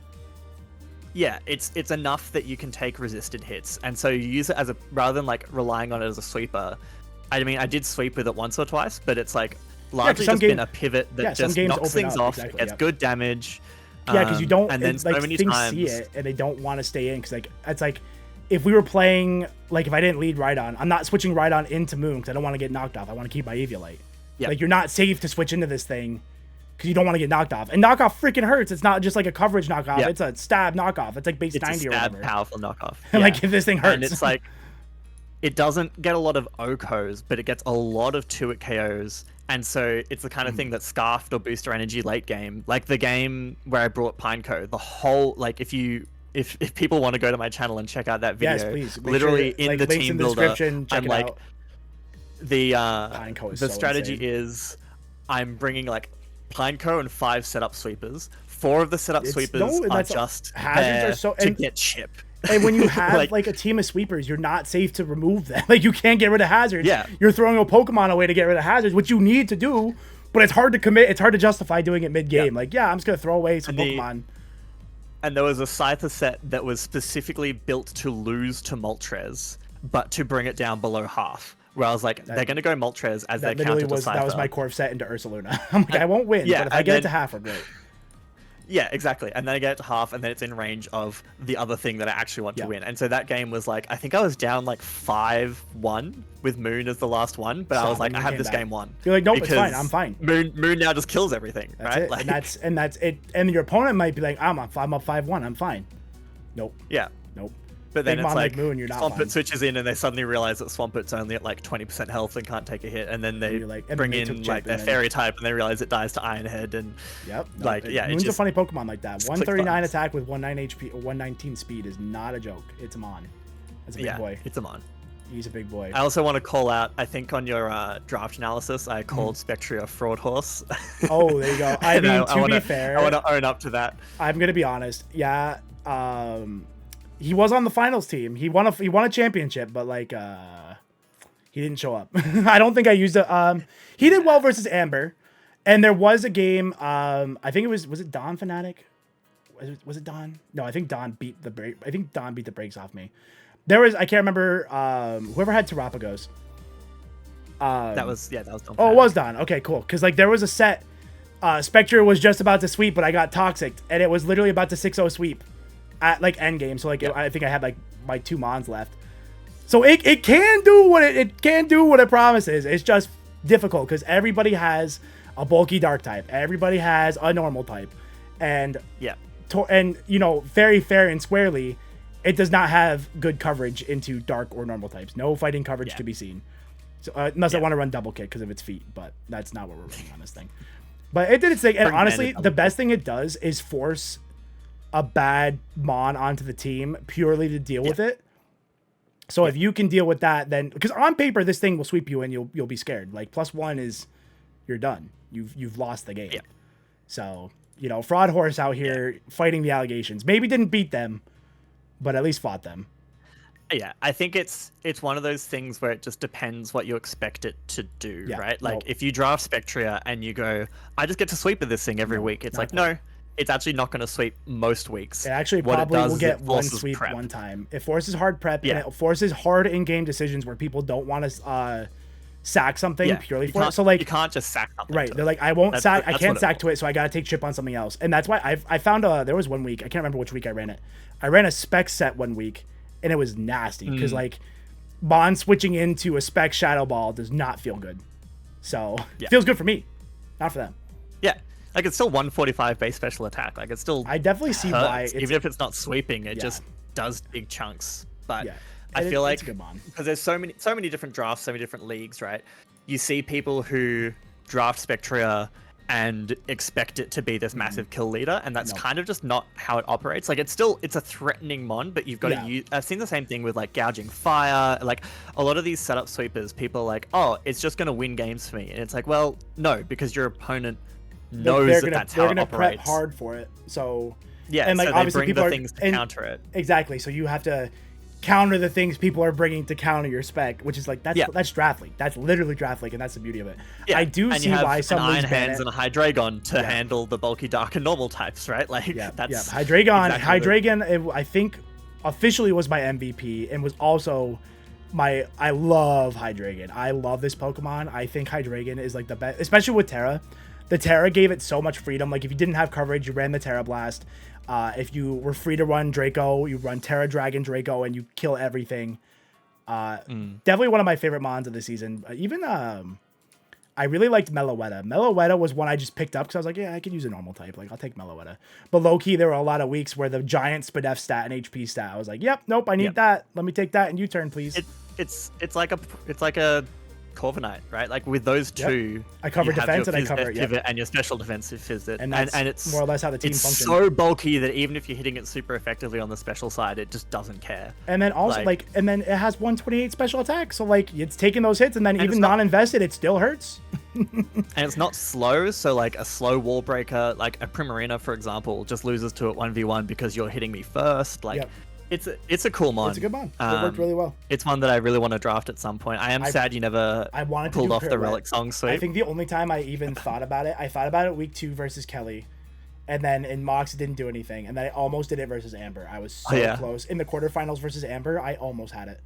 Yeah, it's enough that you can take resisted hits, and so you use it as a rather than like relying on it as a sweeper. I mean, I did sweep with it once or twice, but it's like largely just been a pivot that just knocks things off, gets good damage. Yeah, because you don't, and then so like, many things times see it and they don't want to stay in because like it's like if we were playing like if I didn't lead Rhydon, I'm not switching Rhydon into Moon because I don't want to get knocked off. I want to keep my Eviolite. Yeah. Like you're not safe to switch into this thing because you don't want to get knocked off. And knockoff freaking hurts. It's not just like a coverage knockoff. It's a stab knockoff. It's like base 90 or whatever. It's a powerful knockoff. Like if this thing hurts. And it's like, it doesn't get a lot of OKOs, but it gets a lot of 2-hit KOs. And so it's the kind of thing that scarfed or booster energy late game. Like the game where I brought Pineco, the whole, like if people want to go to my channel and check out that video, yes, please. Literally in the team builder, I'm like, out. The strategy is I'm bringing like Pineco and 5 setup sweepers. 4 of the setup sweepers are just hazards to get chip. And when you have like a team of sweepers, you're not safe to remove them. Like you can't get rid of hazards. Yeah. You're throwing a Pokemon away to get rid of hazards, which you need to do, but it's hard to commit. It's hard to justify doing it mid-game. Like, I'm just going to throw away some Pokemon. And there was a Scyther set that was specifically built to lose to Moltres, but to bring it down below half. Where I was like, they're going to go Moltres as their counter to Scyther. That was my Corv set into Ursaluna. I'm like, I won't win, but if I get it to half, we're great. Yeah, exactly. And then I get it to half, and then it's in range of the other thing that I actually want to win. And so that game was like, I think I was down like 5-1 with Moon as the last one, but I was like, I have this game won. You're like, nope, it's fine. I'm fine. Moon now just kills everything, right? Like, and that's it. And your opponent might be like, I'm up 5-1. I'm fine. Nope. Yeah. Nope. But then it's like Moon, you're not Swampert switches in and they suddenly realize that Swampert's only at like 20% health and can't take a hit, and then they bring in like their fairy type and they realize it dies to Iron Head and Moon's a funny Pokemon like that. 139 attack with 19 HP or 119 speed is not a joke. It's a Mon. It's a big boy. It's a Mon. He's a big boy. I also want to call out, I think on your draft analysis, I called Spectria a fraud horse. Oh, there you go. I mean, to be fair, I want to own up to that. I'm gonna be honest. Yeah. He was on the finals team. He won a championship, but like he didn't show up. I don't think I used it. He did well versus Amber, and there was a game. I think was it Don Fnatic? Was it Don? No, I think Don beat the break. I think Don beat the brakes off me. There was, I can't remember. Whoever had Terapagos. That was Don. Oh, it was Don. Okay, cool. Because like there was a set. Spectre was just about to sweep, but I got toxic, and it was literally about to 6-0 sweep at like end game. So like I think I had like my 2 Mons left. So it can do what it can do what it promises. It's just difficult because everybody has a bulky dark type. Everybody has a normal type, and very fair and squarely, it does not have good coverage into dark or normal types. No fighting coverage to be seen. So unless I want to run double kick because of its feet, but that's not what we're running on this thing. But it did its thing, and honestly, the best thing it does is force a bad Mon onto the team purely to deal with it. So if you can deal with that, then because on paper this thing will sweep you and you'll be scared. Like +1 is you're done. You've lost the game. So fraud horse out here fighting the allegations. Maybe didn't beat them, but at least fought them. Yeah, I think it's one of those things where it just depends what you expect it to do, right? Like if you draft Spectria and you go, I just get to sweep with this thing every week. It's like, no, it's actually not going to sweep most weeks. It actually probably will get one sweep prep. One time. It forces hard prep and it forces hard in-game decisions where people don't want to sack something Yeah, purely you for it. can't- So like you can't just sack something. right, to they're it. like, I won't sack, I That's can't what sack to it, so I gotta take chip on something else. And that's why I found there was one week, I can't remember which week I ran it. I ran a spec set one week, and it was nasty because like Bond switching into a spec shadow ball does not feel good. So it feels good for me, not for them. Yeah, like it's still 145 base special attack. Like it's still. I definitely see why hurts. Even if it's not sweeping, it just does big chunks. But I feel like because there's so many different drafts, so many different leagues, right? You see people who draft Spectria and expect it to be this massive kill leader, and that's kind of just not how it operates. Like it's a threatening mon, but you've got to use. I've seen the same thing with like gouging fire. Like a lot of these setup sweepers, people are like, oh, it's just gonna win games for me, and it's like, well, no, because your opponent knows that's how it operates. They're gonna prep hard for it. So yeah, and like so obviously they bring people the are things to counter it. Exactly. So you have to counter the things people are bringing to counter your spec, which is like that's draft league. That's literally draft league, and that's the beauty of it. Yeah. I do see why some Iron Hands and a Hydreigon to handle the bulky dark and normal types, right? Like that's Hydreigon. Hydreigon, I think officially was my MVP and was also I love Hydreigon. I love this Pokemon. I think Hydreigon is like the best, especially with Terra. The Terra gave it so much freedom. Like if you didn't have coverage, you ran the Terra Blast. If you were free to run Draco, you run Terra Dragon Draco and you kill everything. Definitely one of my favorite mons of the season. Even I really liked Meloetta. Meloetta was one I just picked up because I was like, yeah, I could use a normal type. Like I'll take Meloetta. But low key, there were a lot of weeks where the giant Spadef stat and HP stat, I was like, yep, nope, I need that. Let me take that and U-turn, please. It's like a Corviknight, right? Like with those two, I cover defense and I cover pivot and your special defensive pivot, and it's more or less how the team functions. It's so bulky that even if you're hitting it super effectively on the special side, it just doesn't care. And then also and then it has 128 special attack, so like it's taking those hits, and then even non-invested, it still hurts. And it's not slow, so like a slow wall breaker, like a Primarina, for example, just loses to it 1v1 because you're hitting me first. Like it's a cool mon. It's a good mon. It worked really well. It's one that I really want to draft at some point. I am sad you never pulled off the Relic Song sweep. I think the only time I even thought about it, I thought about it week 2 versus Kelly. And then in Mox, it didn't do anything. And then I almost did it versus Amber. I was so close. In the quarterfinals versus Amber, I almost had it.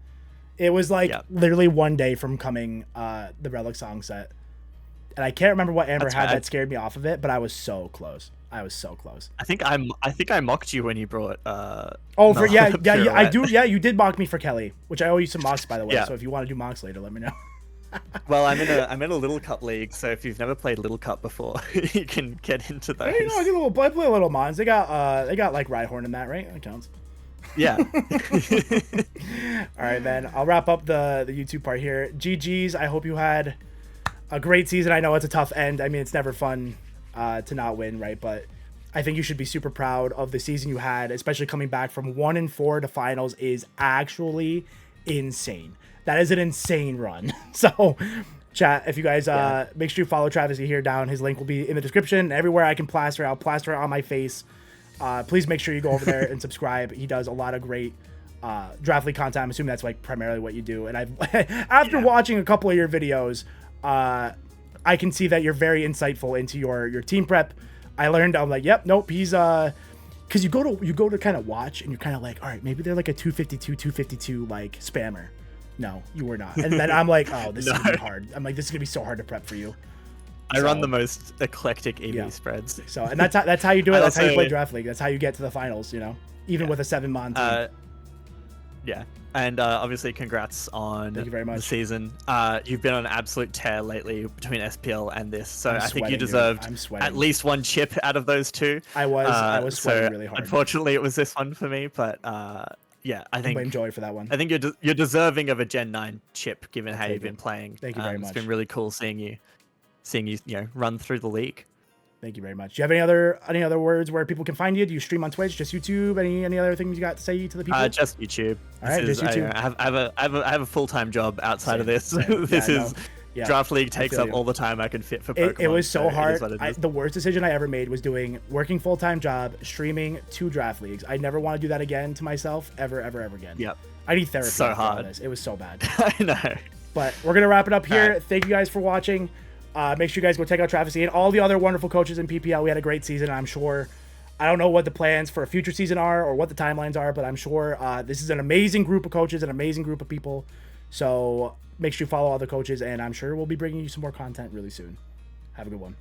It was like literally one day from coming the Relic Song set. And I can't remember what Amber had that scared me off of it, but I was so close. I was so close. I think I mocked you when you brought I do. Yeah, you did mock me for Kelly, which I owe you some mocks, by the way. So if you want to do mocks later, let me know. Well, I'm in a Little Cup league, so if you've never played Little Cup before, you can get into those. Hey, I play a little mons. They got like Rhyhorn in that, right? That counts. Yeah. All right, man. I'll wrap up the YouTube part here. GG's. I hope you had a great season. I know it's a tough end. I mean, it's never fun to not win, right? But I think you should be super proud of the season you had, especially coming back from 1-4 to finals is actually insane. That is an insane run. So, chat, if you guys make sure you follow Travis here down. His link will be in the description. Everywhere I can plaster, I'll plaster it on my face. Please make sure you go over there and subscribe. He does a lot of great draft league content. I'm assuming that's like primarily what you do. And after watching a couple of your videos, I can see that you're very insightful into your team prep. I'm like, yep, nope, he's because you go to kind of watch and you're kind of like, all right, maybe they're like a 252 like spammer. No, you were not. And then I'm like, oh, this is gonna be hard. I'm like, this is gonna be so hard to prep for you. I run the most eclectic EV spreads. So, and that's how you do it. That's how you play draft league. That's how you get to the finals. You know, even with a 7-mon team. Yeah, and obviously, congrats on the season. You've been on an absolute tear lately between SPL and this, so I think you deserved at least one chip out of those two. I was sweating really hard. Unfortunately, it was this one for me, but yeah, I think blame Joey for that one. I think you're deserving of a Gen 9 chip, given how you've been playing. Thank you very much. It's been really cool seeing you, run through the league. Thank you very much. Do you have any other words where people can find you? Do you stream on Twitch? Just YouTube? Any other things you got to say to the people? Just YouTube. All right, just YouTube. I have a full-time job outside of this. This Draft League takes up all the time I can fit for Pokemon. It was so hard. The worst decision I ever made was working full-time job, streaming 2 draft leagues. I never want to do that again to myself, ever again. Yep. I need therapy. So hard. It was so bad. I know. But we're gonna wrap it up here. Thank you guys for watching. Make sure you guys go check out Travis and all the other wonderful coaches in PPL. We had a great season. I'm sure. I don't know what the plans for a future season are or what the timelines are, but I'm sure this is an amazing group of coaches, an amazing group of people. So make sure you follow all the coaches, and I'm sure we'll be bringing you some more content really soon. Have a good one.